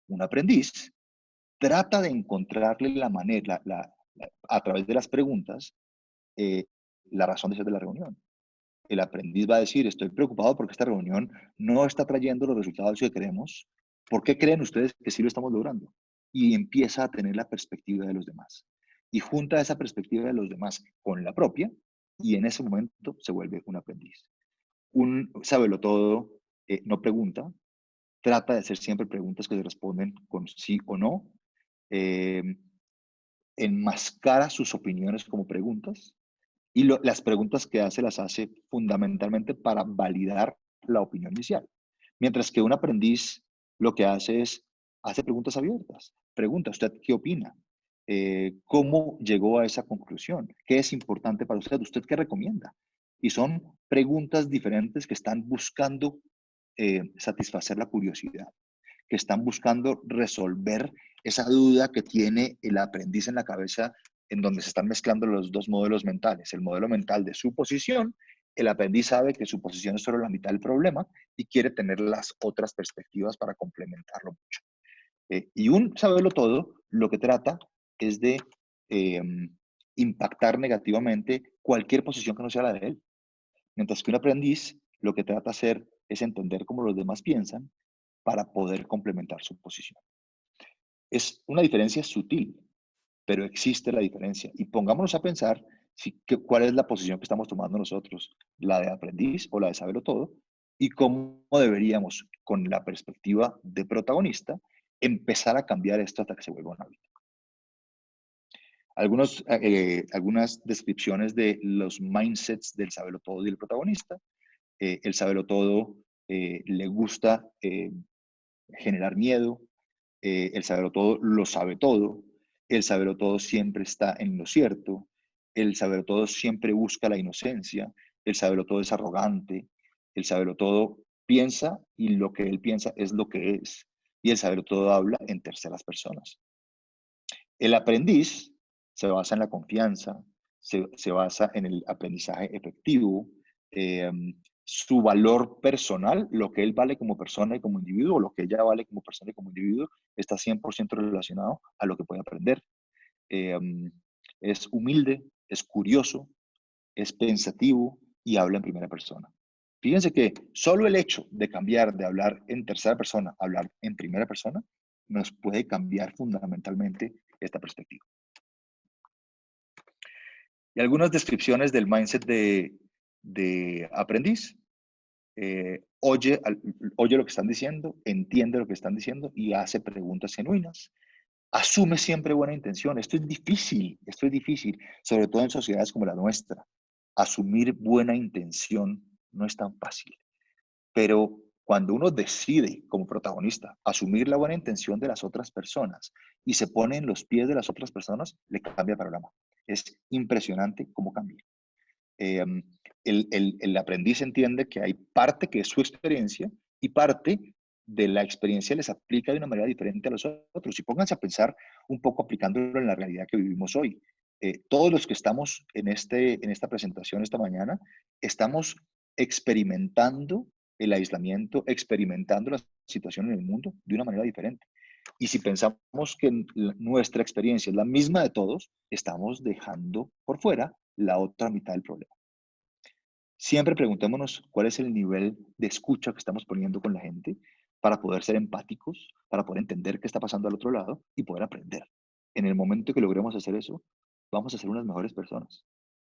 Un aprendiz trata de encontrarle la manera, a través de las preguntas, la razón de ser de la reunión. El aprendiz va a decir, estoy preocupado porque esta reunión no está trayendo los resultados que queremos. ¿Por qué creen ustedes que sí lo estamos logrando? Y empieza a tener la perspectiva de los demás. Y junta esa perspectiva de los demás con la propia, y en ese momento se vuelve un aprendiz. Un sabelotodo no pregunta, trata de hacer siempre preguntas que se responden con sí o no, eh, enmascara sus opiniones como preguntas, y las preguntas que hace las hace fundamentalmente para validar la opinión inicial. Mientras que un aprendiz lo que hace es, hace preguntas abiertas. Pregunta, ¿usted qué opina? ¿Cómo llegó a esa conclusión? ¿Qué es importante para usted? ¿Usted qué recomienda? Y son preguntas diferentes que están buscando satisfacer la curiosidad, que están buscando resolver esa duda que tiene el aprendiz en la cabeza, en donde se están mezclando los dos modelos mentales. El modelo mental de su posición, el aprendiz sabe que su posición es solo la mitad del problema y quiere tener las otras perspectivas para complementarlo mucho. Y un saberlo todo, lo que trata es de eh, impactar negativamente cualquier posición que no sea la de él. Mientras que un aprendiz lo que trata de hacer es entender cómo los demás piensan para poder complementar su posición. Es una diferencia sutil, pero existe la diferencia. Y pongámonos a pensar cuál es la posición que estamos tomando nosotros, la de aprendiz o la de saberlo todo, y cómo deberíamos, con la perspectiva de protagonista, empezar a cambiar esto hasta que se vuelva un hábito. Algunas descripciones de los mindsets del saberlo todo y del protagonista. El saberlo todo le gusta generar miedo, el saberlo todo lo sabe todo, el saberlo todo siempre está en lo cierto, el saberlo todo siempre busca la inocencia, el saberlo todo es arrogante, el saberlo todo piensa y lo que él piensa es lo que es, y el saberlo todo habla en terceras personas. El aprendiz se basa en la confianza, se basa en el aprendizaje efectivo, eh, su valor personal, lo que él vale como persona y como individuo, lo que ella vale como persona y como individuo, está 100% relacionado a lo que puede aprender. Eh, es humilde, es curioso, es pensativo y habla en primera persona. Fíjense que solo el hecho de cambiar de hablar en tercera persona a hablar en primera persona nos puede cambiar fundamentalmente esta perspectiva. Y algunas descripciones del mindset de aprendiz. Oye lo que están diciendo, entiende lo que están diciendo y hace preguntas genuinas. Asume siempre buena intención. Esto es difícil, sobre todo en sociedades como la nuestra. Asumir buena intención no es tan fácil. Pero cuando uno decide como protagonista asumir la buena intención de las otras personas y se pone en los pies de las otras personas, le cambia el panorama. Es impresionante cómo cambia. Eh, el aprendiz entiende que hay parte que es su experiencia y parte de la experiencia les aplica de una manera diferente a los otros. Y pónganse a pensar un poco aplicándolo en la realidad que vivimos hoy. Todos los que estamos en esta presentación esta mañana, estamos experimentando el aislamiento, experimentando la situación en el mundo de una manera diferente. Y si pensamos que nuestra experiencia es la misma de todos, estamos dejando por fuera la otra mitad del problema. Siempre preguntémonos cuál es el nivel de escucha que estamos poniendo con la gente para poder ser empáticos, para poder entender qué está pasando al otro lado y poder aprender. En el momento que logremos hacer eso, vamos a ser unas mejores personas.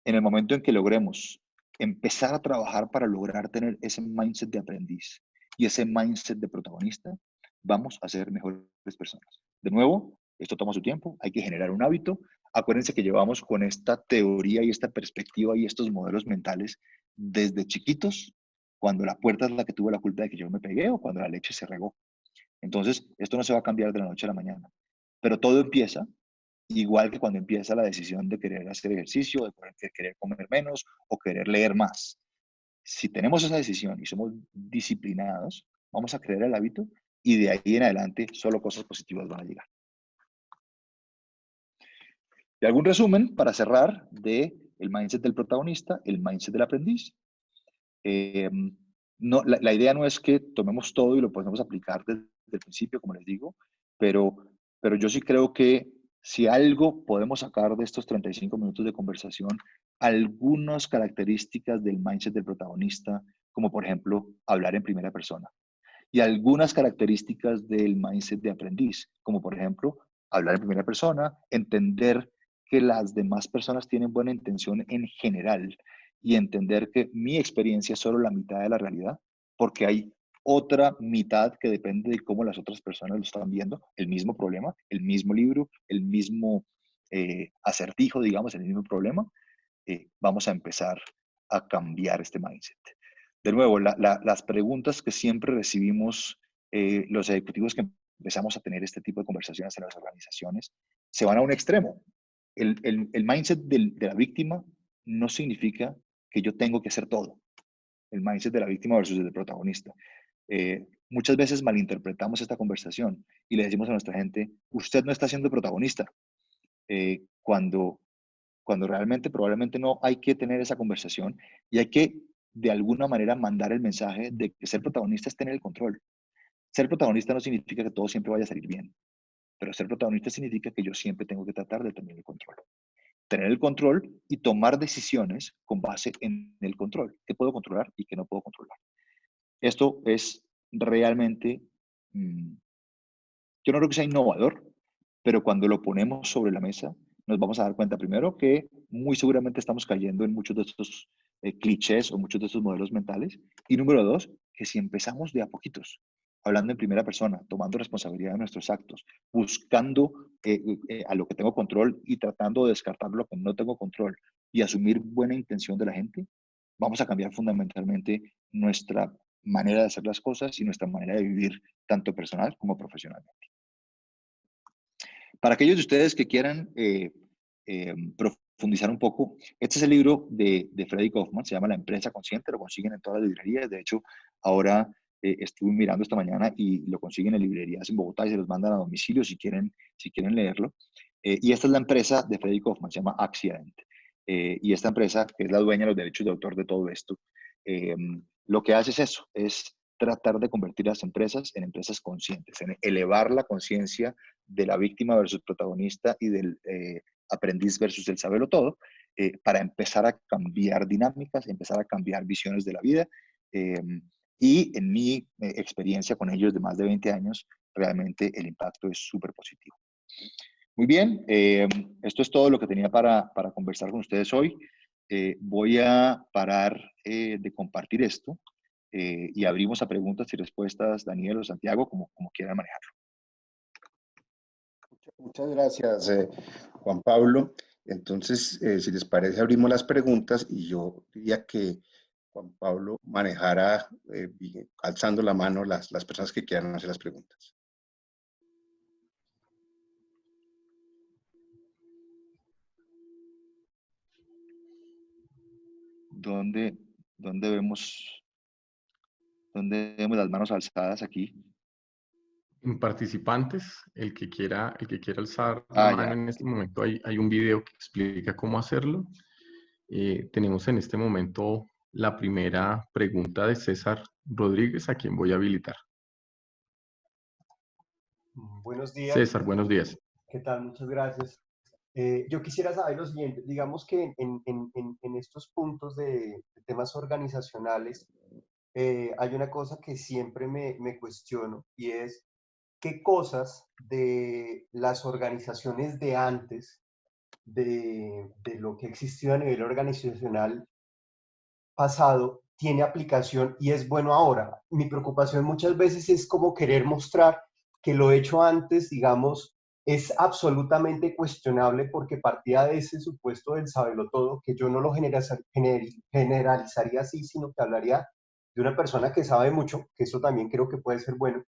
En el momento en que logremos empezar a trabajar para lograr tener ese mindset de aprendiz y ese mindset de protagonista, vamos a ser mejores personas. De nuevo, esto toma su tiempo, hay que generar un hábito. Acuérdense que llevamos con esta teoría y esta perspectiva y estos modelos mentales desde chiquitos, cuando la puerta es la que tuvo la culpa de que yo me pegué o cuando la leche se regó. Entonces, esto no se va a cambiar de la noche a la mañana, pero todo empieza igual que cuando empieza la decisión de querer hacer ejercicio, de querer comer menos o querer leer más. Si tenemos esa decisión y somos disciplinados, vamos a crear el hábito y de ahí en adelante solo cosas positivas van a llegar. Y algún resumen para cerrar de el mindset del protagonista, el mindset del aprendiz. No, la idea no es que tomemos todo y lo podemos aplicar desde el principio, como les digo, pero yo sí creo que si algo podemos sacar de estos 35 minutos de conversación, algunas características del mindset del protagonista, como por ejemplo hablar en primera persona, y algunas características del mindset de aprendiz, como por ejemplo hablar en primera persona, entender que las demás personas tienen buena intención en general y entender que mi experiencia es solo la mitad de la realidad, porque hay otra mitad que depende de cómo las otras personas lo están viendo, el mismo problema, el mismo libro, el mismo acertijo, digamos, el mismo problema. Vamos a empezar a cambiar este mindset. De nuevo, las preguntas que siempre recibimos los ejecutivos que empezamos a tener este tipo de conversaciones en las organizaciones, se van a un extremo. El mindset de la víctima no significa que yo tengo que hacer todo. El mindset de la víctima versus el del protagonista. Muchas veces malinterpretamos esta conversación y le decimos a nuestra gente, usted no está siendo protagonista, cuando realmente probablemente no hay que tener esa conversación y hay que de alguna manera mandar el mensaje de que ser protagonista es tener el control. Ser protagonista no significa que todo siempre vaya a salir bien, pero ser protagonista significa que yo siempre tengo que tratar de tener el control. Tener el control y tomar decisiones con base en el control. ¿Qué puedo controlar y qué no puedo controlar? Esto es realmente, yo no creo que sea innovador, pero cuando lo ponemos sobre la mesa, nos vamos a dar cuenta primero que muy seguramente estamos cayendo en muchos de estos clichés o muchos de estos modelos mentales. Y número dos, que si empezamos de a poquitos, hablando en primera persona, tomando responsabilidad de nuestros actos, buscando a lo que tengo control y tratando de descartar lo que no tengo control y asumir buena intención de la gente, vamos a cambiar fundamentalmente nuestra manera de hacer las cosas y nuestra manera de vivir, tanto personal como profesionalmente. Para aquellos de ustedes que quieran profundizar un poco, este es el libro de Freddy Kaufman, se llama La empresa consciente, lo consiguen en todas las librerías. De hecho, ahora estuve mirando esta mañana y lo consiguen en librerías en Bogotá y se los mandan a domicilio si quieren leerlo. Y esta es la empresa de Freddy Kaufman, se llama Accident. Y esta empresa, que es la dueña de los derechos de autor de todo esto, lo que hace es eso, es tratar de convertir las empresas en empresas conscientes, en elevar la conciencia de la víctima versus protagonista y del aprendiz versus el saberlo todo, para empezar a cambiar dinámicas, empezar a cambiar visiones de la vida. Y en mi experiencia con ellos de más de 20 años, realmente el impacto es súper positivo. Muy bien, esto es todo lo que tenía para conversar con ustedes hoy. Voy a parar de compartir esto y abrimos a preguntas y respuestas, Daniel o Santiago, como quieran manejarlo. Muchas gracias, Juan Pablo. Entonces, si les parece, abrimos las preguntas y yo diría que Juan Pablo manejara alzando la mano las personas que quieran hacer las preguntas. ¿Dónde vemos las manos alzadas aquí? En participantes, el que quiera alzar la mano Ya. en este momento, hay un video que explica cómo hacerlo. Tenemos en este momento la primera pregunta de César Rodríguez, a quien voy a habilitar. Buenos días. César, buenos días. ¿Qué tal? Muchas gracias. Yo quisiera saber lo siguiente. Digamos que en estos puntos de temas organizacionales, hay una cosa que siempre me cuestiono y es qué cosas de las organizaciones de antes, de lo que existió a nivel organizacional, pasado tiene aplicación y es bueno ahora. Mi preocupación muchas veces es como querer mostrar que lo hecho antes, digamos, es absolutamente cuestionable porque partía de ese supuesto del todo, que yo no lo generalizaría así, sino que hablaría de una persona que sabe mucho, que eso también creo que puede ser bueno,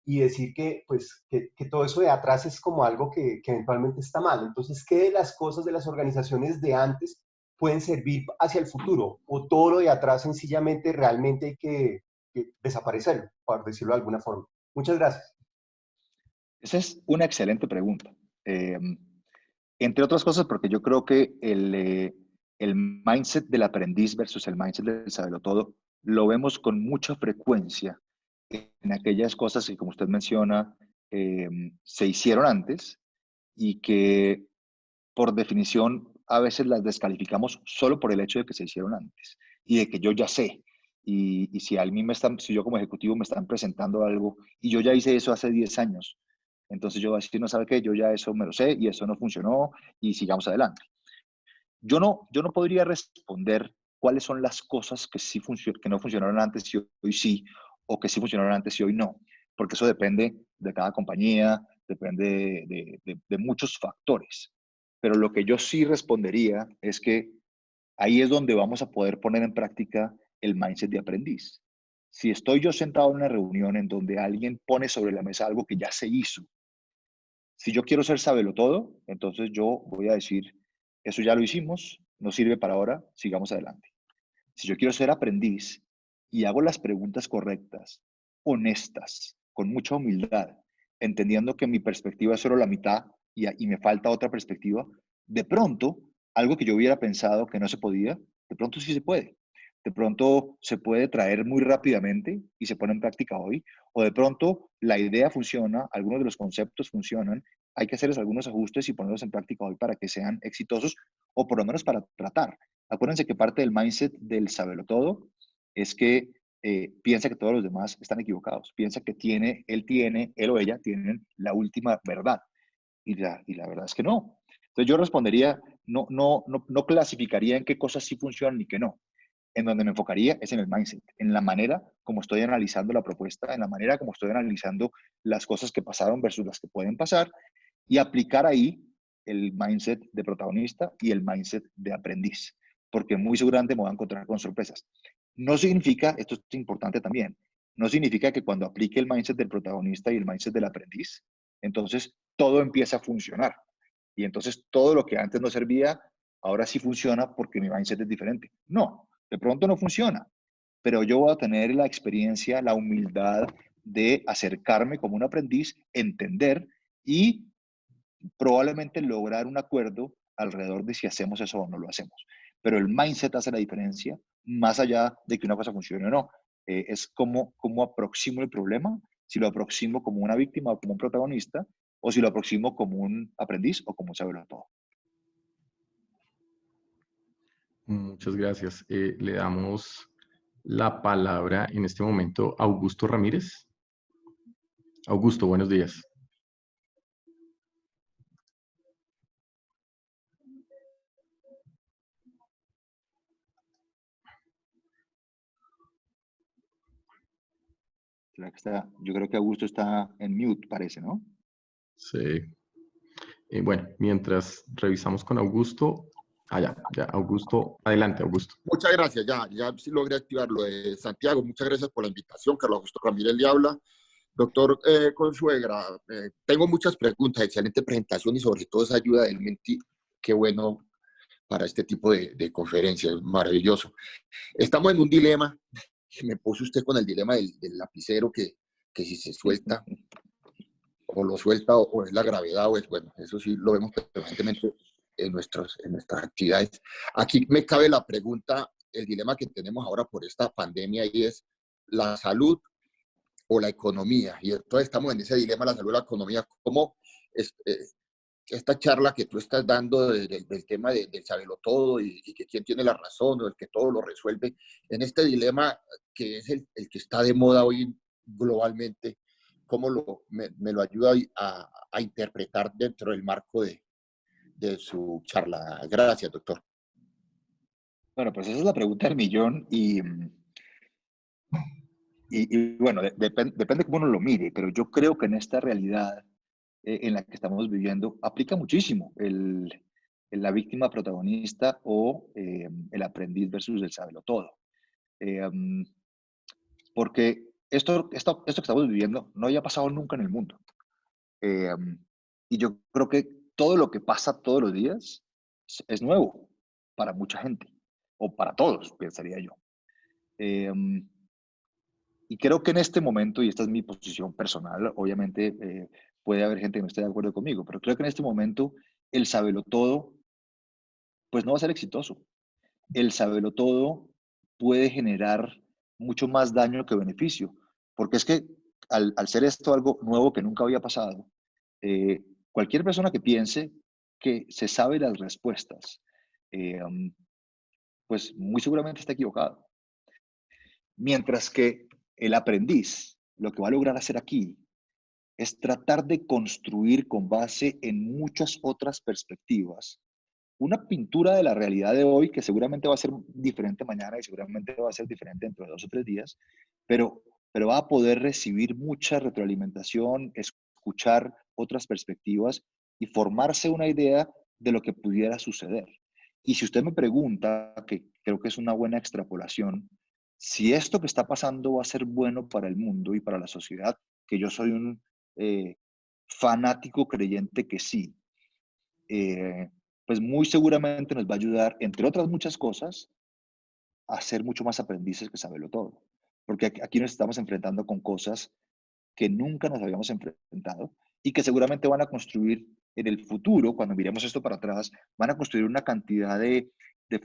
y decir que, pues, que todo eso de atrás es como algo que eventualmente está mal. Entonces, ¿qué de las cosas de las organizaciones de antes pueden servir hacia el futuro? ¿O todo lo de atrás sencillamente realmente hay que desaparecerlo, por decirlo de alguna forma? Muchas gracias. Esa es una excelente pregunta. Entre otras cosas, porque yo creo que el mindset del aprendiz versus el mindset del sabelotodo lo vemos con mucha frecuencia en aquellas cosas que, como usted menciona, se hicieron antes y que por definición a veces las descalificamos solo por el hecho de que se hicieron antes y de que yo ya sé. Y si a mí si yo como ejecutivo me están presentando algo y yo ya hice eso hace 10 años, entonces yo voy a decir, no sabe qué, yo ya eso me lo sé y eso no funcionó y sigamos adelante. Yo no podría responder cuáles son las cosas que, que no funcionaron antes y hoy sí, o que sí funcionaron antes y hoy no, porque eso depende de cada compañía, depende de muchos factores. Pero lo que yo sí respondería es que ahí es donde vamos a poder poner en práctica el mindset de aprendiz. Si estoy yo sentado en una reunión en donde alguien pone sobre la mesa algo que ya se hizo, si yo quiero ser todo, entonces yo voy a decir, eso ya lo hicimos, no sirve para ahora, sigamos adelante. Si yo quiero ser aprendiz y hago las preguntas correctas, honestas, con mucha humildad, entendiendo que mi perspectiva es solo la mitad y me falta otra perspectiva, de pronto, algo que yo hubiera pensado que no se podía, de pronto sí se puede. De pronto se puede traer muy rápidamente y se pone en práctica hoy, o de pronto la idea funciona, algunos de los conceptos funcionan, hay que hacerles algunos ajustes y ponerlos en práctica hoy para que sean exitosos o por lo menos para tratar. Acuérdense que parte del mindset del sabelotodo es que piensa que todos los demás están equivocados, piensa que él o ella tienen la última verdad y la verdad es que no. Entonces yo respondería, no clasificaría en qué cosas sí funcionan y qué no. En donde me enfocaría es en el mindset, en la manera como estoy analizando la propuesta, en la manera como estoy analizando las cosas que pasaron versus las que pueden pasar y aplicar ahí el mindset de protagonista y el mindset de aprendiz, porque muy seguramente me voy a encontrar con sorpresas. No significa, esto es importante también, no significa que cuando aplique el mindset del protagonista y el mindset del aprendiz, entonces todo empieza a funcionar. Y entonces todo lo que antes no servía, ahora sí funciona porque mi mindset es diferente. No, de pronto no funciona, pero yo voy a tener la experiencia, la humildad de acercarme como un aprendiz, entender y probablemente lograr un acuerdo alrededor de si hacemos eso o no lo hacemos. Pero el mindset hace la diferencia, más allá de que una cosa funcione o no. Es cómo aproximo el problema, si lo aproximo como una víctima o como un protagonista, o si lo aproximo como un aprendiz o como un saberlo todo. Muchas gracias. Le damos la palabra en este momento a Augusto Ramírez. Augusto, buenos días. Yo creo que Augusto está en mute, parece, ¿no? Sí. Bueno, mientras revisamos con Augusto. Ya, Augusto. Adelante, Augusto. Muchas gracias, ya sí logré activarlo. Santiago, muchas gracias por la invitación. Carlos Augusto Ramírez le habla. Doctor Consuegra, tengo muchas preguntas, excelente presentación y sobre todo esa ayuda del Menti, qué bueno para este tipo de conferencias, maravilloso. Estamos en un dilema, me puso usted con el dilema del lapicero, que si se suelta o lo suelta o es la gravedad, o es, bueno, eso sí lo vemos permanentemente en nuestras actividades. Aquí me cabe la pregunta, el dilema que tenemos ahora por esta pandemia y es la salud o la economía. Y entonces estamos en ese dilema, la salud o la economía. ¿Cómo esta charla que tú estás dando del tema del saberlo todo y que quién tiene la razón o el que todo lo resuelve, en este dilema que es el que está de moda hoy globalmente, cómo me lo ayuda a interpretar dentro del marco de su charla? Gracias, doctor. Bueno, pues esa es la pregunta del millón y bueno, depende cómo uno lo mire, pero yo creo que en esta realidad en la que estamos viviendo aplica muchísimo la víctima protagonista o el aprendiz versus el sabelotodo. Eh, porque esto que estamos viviendo no había pasado nunca en el mundo. Eh, y yo creo que todo lo que pasa todos los días es nuevo para mucha gente, o para todos, pensaría yo. Eh, y creo que en este momento, y esta es mi posición personal, obviamente puede haber gente que no esté de acuerdo conmigo, pero creo que en este momento el sabelotodo, pues no va a ser exitoso. El sabelotodo puede generar mucho más daño que beneficio, porque es que al ser esto algo nuevo que nunca había pasado, cualquier persona que piense que se sabe las respuestas, pues muy seguramente está equivocado. Mientras que el aprendiz lo que va a lograr hacer aquí es tratar de construir con base en muchas otras perspectivas una pintura de la realidad de hoy que seguramente va a ser diferente mañana y seguramente va a ser diferente dentro de 2 o 3 días, pero va a poder recibir mucha retroalimentación, escuchar otras perspectivas y formarse una idea de lo que pudiera suceder. Y si usted me pregunta, que creo que es una buena extrapolación, si esto que está pasando va a ser bueno para el mundo y para la sociedad, que yo soy un fanático creyente que sí, pues muy seguramente nos va a ayudar, entre otras muchas cosas, a ser mucho más aprendices que saberlo todo. Porque aquí nos estamos enfrentando con cosas que nunca nos habíamos enfrentado y que seguramente van a construir en el futuro, cuando miremos esto para atrás, van a construir una cantidad de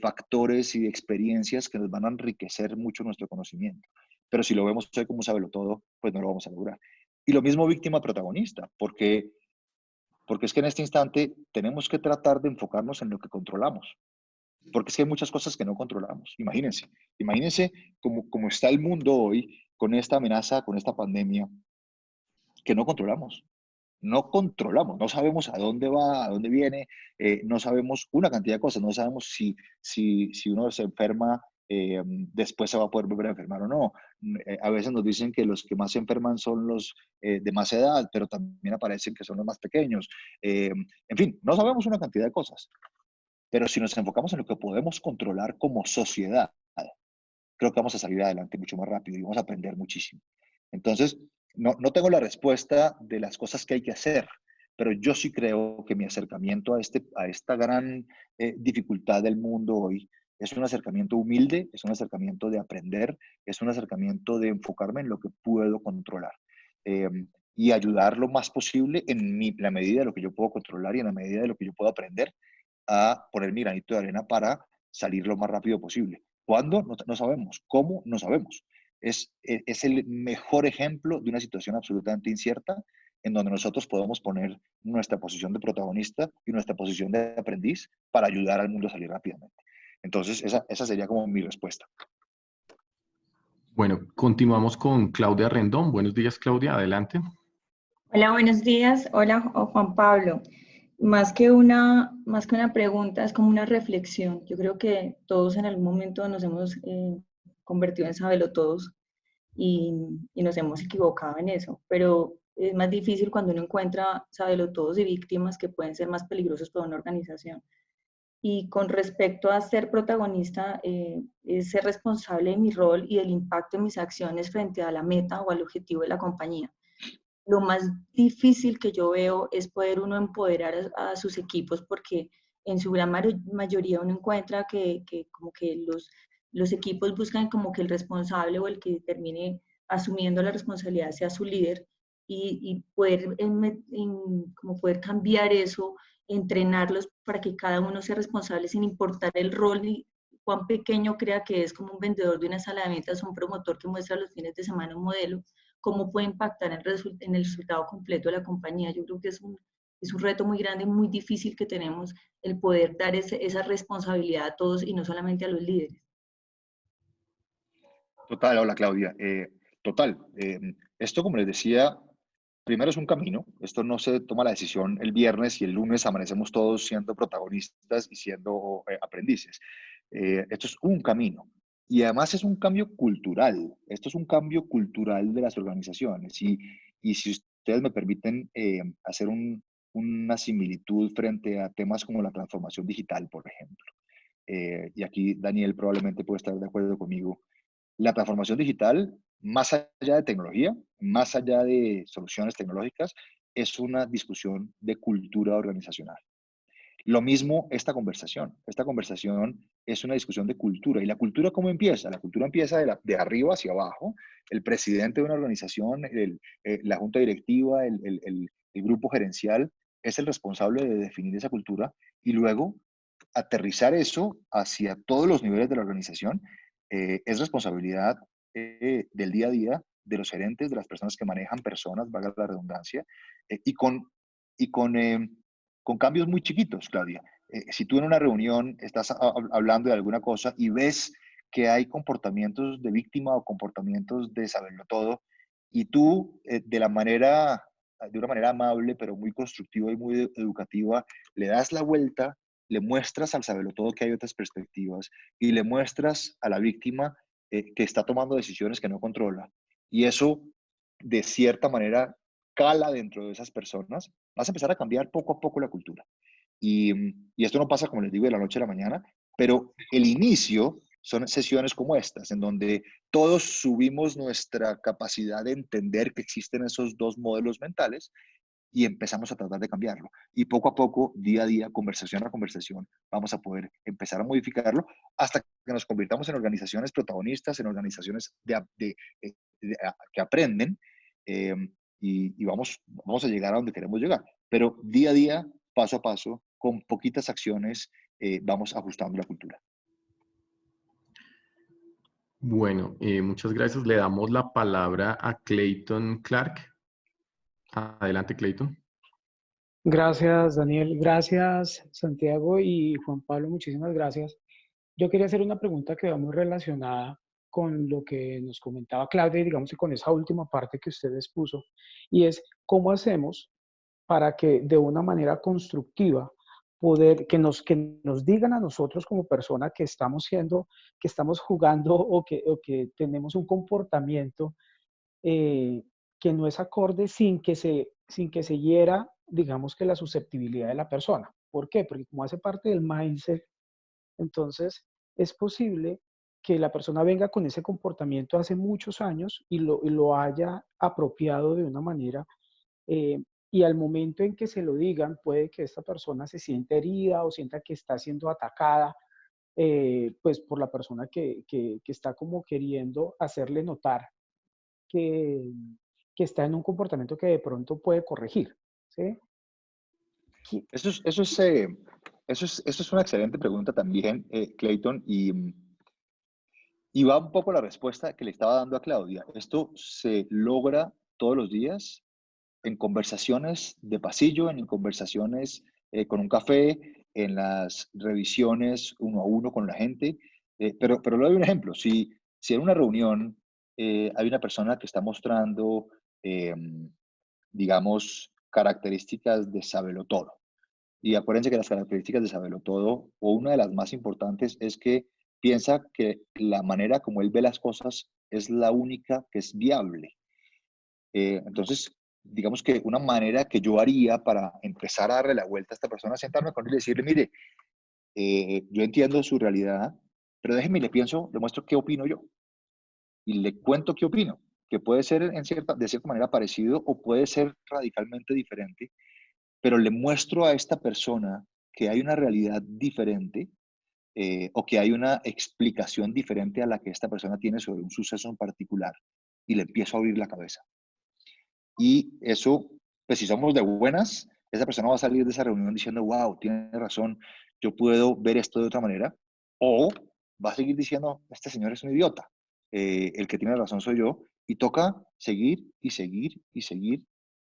factores y de experiencias que nos van a enriquecer mucho nuestro conocimiento. Pero si lo vemos hoy como saberlo todo, pues no lo vamos a lograr. Y lo mismo víctima protagonista, porque es que en este instante tenemos que tratar de enfocarnos en lo que controlamos, porque es que hay muchas cosas que no controlamos. Imagínense cómo está el mundo hoy con esta amenaza, con esta pandemia, que no controlamos. No controlamos, no sabemos a dónde va, a dónde viene, no sabemos una cantidad de cosas, no sabemos si uno se enferma, después se va a poder volver a enfermar o no. A veces nos dicen que los que más se enferman son los de más edad, pero también aparecen que son los más pequeños. En fin, no sabemos una cantidad de cosas, pero si nos enfocamos en lo que podemos controlar como sociedad, creo que vamos a salir adelante mucho más rápido y vamos a aprender muchísimo. Entonces, no tengo la respuesta de las cosas que hay que hacer, pero yo sí creo que mi acercamiento a esta gran dificultad del mundo hoy es un acercamiento humilde, es un acercamiento de aprender, es un acercamiento de enfocarme en lo que puedo controlar eh, y ayudar lo más posible en la medida de lo que yo puedo controlar y en la medida de lo que yo puedo aprender a poner mi granito de arena para salir lo más rápido posible. ¿Cuándo? No sabemos. ¿Cómo? No sabemos. Es el mejor ejemplo de una situación absolutamente incierta en donde nosotros podemos poner nuestra posición de protagonista y nuestra posición de aprendiz para ayudar al mundo a salir rápidamente. Entonces, esa sería como mi respuesta. Bueno, continuamos con Claudia Rendón. Buenos días, Claudia, adelante. Hola, buenos días. Hola, Juan Pablo. Más que una pregunta, es como una reflexión. Yo creo que todos en algún momento nos hemos convertido en sabelotodos y nos hemos equivocado en eso, pero es más difícil cuando uno encuentra sabelotodos y víctimas que pueden ser más peligrosos para una organización. Y con respecto a ser protagonista, es ser responsable de mi rol y del impacto de mis acciones frente a la meta o al objetivo de la compañía. Lo más difícil que yo veo es poder uno empoderar a sus equipos, porque en su gran mayoría uno encuentra que como que los equipos buscan como que el responsable o el que termine asumiendo la responsabilidad sea su líder y poder, como poder cambiar eso, entrenarlos para que cada uno sea responsable sin importar el rol y cuán pequeño crea que es, como un vendedor de una sala de ventas o un promotor que muestra los fines de semana un modelo, cómo puede impactar en el resultado completo de la compañía. Yo creo que es un reto muy grande y muy difícil que tenemos, el poder dar esa responsabilidad a todos y no solamente a los líderes. Total, hola Claudia. Total. Esto, como les decía, primero es un camino. Esto no se toma la decisión el viernes y el lunes amanecemos todos siendo protagonistas y siendo aprendices. Esto es un camino. Y además es un cambio cultural. Esto es un cambio cultural de las organizaciones. Y si ustedes me permiten hacer una similitud frente a temas como la transformación digital, por ejemplo. Y aquí Daniel probablemente puede estar de acuerdo conmigo. La transformación digital, más allá de tecnología, más allá de soluciones tecnológicas, es una discusión de cultura organizacional. Lo mismo esta conversación. Esta conversación es una discusión de cultura. ¿Y la cultura cómo empieza? La cultura empieza de arriba hacia abajo. El presidente de una organización, la junta directiva, el grupo gerencial es el responsable de definir esa cultura y luego aterrizar eso hacia todos los niveles de la organización es responsabilidad del día a día de los gerentes, de las personas que manejan personas, valga la redundancia, y con cambios muy chiquitos, Claudia. Si tú en una reunión estás hablando de alguna cosa y ves que hay comportamientos de víctima o comportamientos de saberlo todo, y tú de una manera amable, pero muy constructiva y muy educativa, le das la vuelta, le muestras al saberlo todo que hay otras perspectivas y le muestras a la víctima que está tomando decisiones que no controla. Y eso, de cierta manera, cala dentro de esas personas, vas a empezar a cambiar poco a poco la cultura. Y esto no pasa, como les digo, de la noche a la mañana, pero el inicio son sesiones como estas, en donde todos subimos nuestra capacidad de entender que existen esos dos modelos mentales y empezamos a tratar de cambiarlo. Y poco a poco, día a día, conversación a conversación, vamos a poder empezar a modificarlo hasta que nos convirtamos en organizaciones protagonistas, en organizaciones que aprenden y vamos a llegar a donde queremos llegar. Pero día a día, paso a paso, con poquitas acciones, vamos ajustando la cultura. Bueno, muchas gracias. Le damos la palabra a Clayton Clark. Adelante, Clayton. Gracias, Daniel. Gracias, Santiago y Juan Pablo. Muchísimas gracias. Yo quería hacer una pregunta que va muy relacionada con lo que nos comentaba Claudia y digamos que con esa última parte que usted expuso, y es cómo hacemos para que de una manera constructiva que nos digan a nosotros como persona que estamos que estamos jugando o que tenemos un comportamiento que no es acorde sin que se hiera, digamos que la susceptibilidad de la persona. ¿Por qué? Porque como hace parte del mindset, entonces es posible que la persona venga con ese comportamiento hace muchos años y lo haya apropiado de una manera y al momento en que se lo digan, puede que esta persona se sienta herida o sienta que está siendo atacada, pues por la persona que está como queriendo hacerle notar que, que está en un comportamiento que de pronto puede corregir. ¿Sí? Eso es una excelente pregunta también, Clayton, y va un poco la respuesta que le estaba dando a Claudia. Esto se logra todos los días en conversaciones de pasillo, en conversaciones con un café, en las revisiones uno a uno con la gente. Pero le doy un ejemplo. Si en una reunión hay una persona que está mostrando, digamos, características de saberlo todo. Y acuérdense que las características de saberlo todo, o una de las más importantes, es que piensa que la manera como él ve las cosas es la única que es viable. Entonces, digamos que una manera que yo haría para empezar a darle la vuelta a esta persona es sentarme con él y decirle, mire, yo entiendo su realidad, pero déjeme y le muestro qué opino yo. Y le cuento qué opino, que puede ser de cierta manera parecido o puede ser radicalmente diferente, pero le muestro a esta persona que hay una realidad diferente o que hay una explicación diferente a la que esta persona tiene sobre un suceso en particular y le empiezo a abrir la cabeza. Y eso, pues si somos de buenas, esa persona va a salir de esa reunión diciendo, wow, tiene razón, yo puedo ver esto de otra manera, o va a seguir diciendo, este señor es un idiota, el que tiene razón soy yo, y toca seguir y seguir y seguir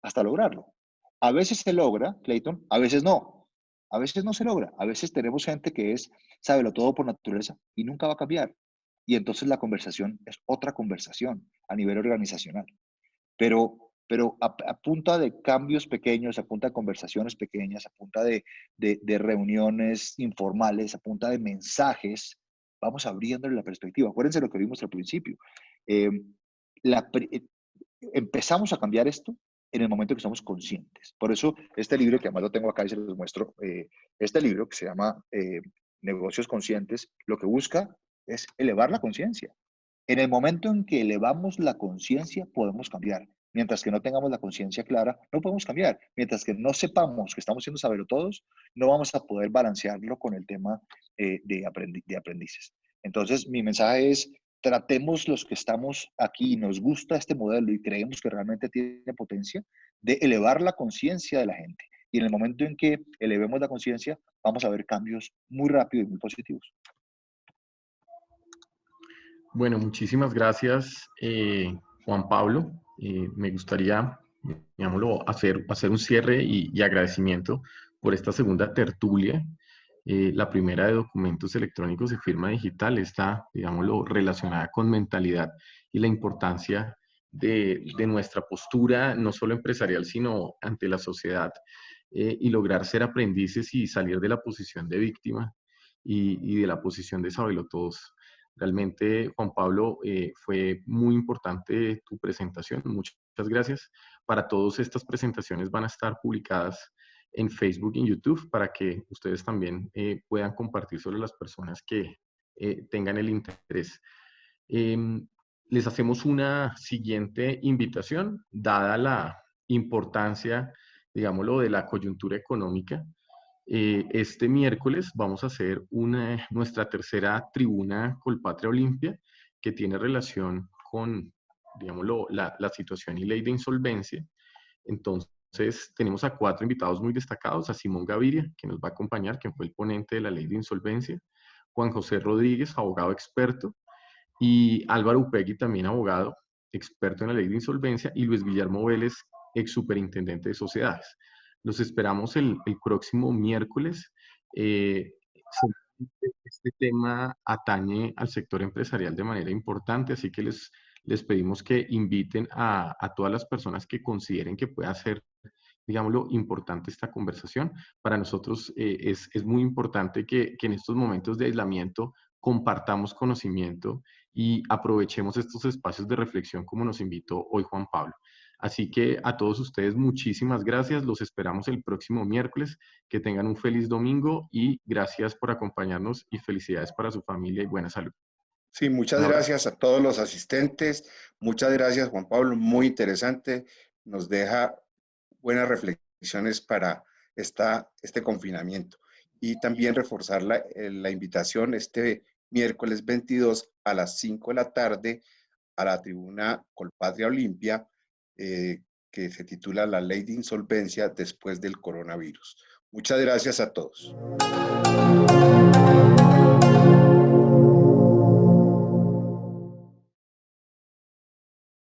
hasta lograrlo. A veces se logra, Clayton, a veces no. A veces no se logra. A veces tenemos gente que sábelo todo por naturaleza y nunca va a cambiar. Y entonces la conversación es otra conversación a nivel organizacional. Pero a punta de cambios pequeños, a punta de conversaciones pequeñas, a punta de reuniones informales, a punta de mensajes vamos abriéndole la perspectiva. Acuérdense lo que vimos al principio. Empezamos a cambiar esto en el momento que somos conscientes. Por eso este libro, que además lo tengo acá y se los muestro, este libro que se llama Negocios Conscientes, lo que busca es elevar la conciencia. En el momento en que elevamos la conciencia, podemos cambiar. Mientras que no tengamos la conciencia clara, no podemos cambiar. Mientras que no sepamos que estamos siendo sabelotodos, no vamos a poder balancearlo con el tema de aprendices. Entonces, mi mensaje es, tratemos los que estamos aquí y nos gusta este modelo y creemos que realmente tiene potencia, de elevar la conciencia de la gente. Y en el momento en que elevemos la conciencia, vamos a ver cambios muy rápidos y muy positivos. Bueno, muchísimas gracias, Juan Pablo. Me gustaría, digámoslo, hacer un cierre y agradecimiento por esta segunda tertulia. La primera de documentos electrónicos de firma digital está, digámoslo, relacionada con mentalidad y la importancia de nuestra postura, no solo empresarial, sino ante la sociedad, y lograr ser aprendices y salir de la posición de víctima y de la posición de sabelotodos. Realmente, Juan Pablo, fue muy importante tu presentación. Muchas gracias. Para todos, estas presentaciones van a estar publicadas en Facebook y en YouTube para que ustedes también puedan compartir sobre las personas que tengan el interés. Les hacemos una siguiente invitación, dada la importancia, digámoslo, de la coyuntura económica. Este miércoles vamos a hacer nuestra tercera tribuna Colpatria Olimpia, que tiene relación con, digámoslo, la situación y ley de insolvencia. Entonces, tenemos a 4 invitados muy destacados: a Simón Gaviria, que nos va a acompañar, quien fue el ponente de la ley de insolvencia; Juan José Rodríguez, abogado experto; y Álvaro Upegui, también abogado experto en la ley de insolvencia; y Luis Guillermo Vélez, ex superintendente de sociedades. Los esperamos el próximo miércoles. Este tema atañe al sector empresarial de manera importante, así que les pedimos que inviten a todas las personas que consideren que pueda ser, digámoslo, importante esta conversación. Para nosotros es muy importante que en estos momentos de aislamiento compartamos conocimiento y aprovechemos estos espacios de reflexión como nos invitó hoy Juan Pablo. Así que a todos ustedes, muchísimas gracias. Los esperamos el próximo miércoles. Que tengan un feliz domingo y gracias por acompañarnos y felicidades para su familia y buena salud. Sí, muchas gracias a todos los asistentes. Muchas gracias, Juan Pablo. Muy interesante. Nos deja buenas reflexiones para este confinamiento. Y también reforzar la invitación este miércoles 22 a las 5 de la tarde a la tribuna Colpatria Olimpia, que se titula La Ley de Insolvencia después del coronavirus. Muchas gracias a todos.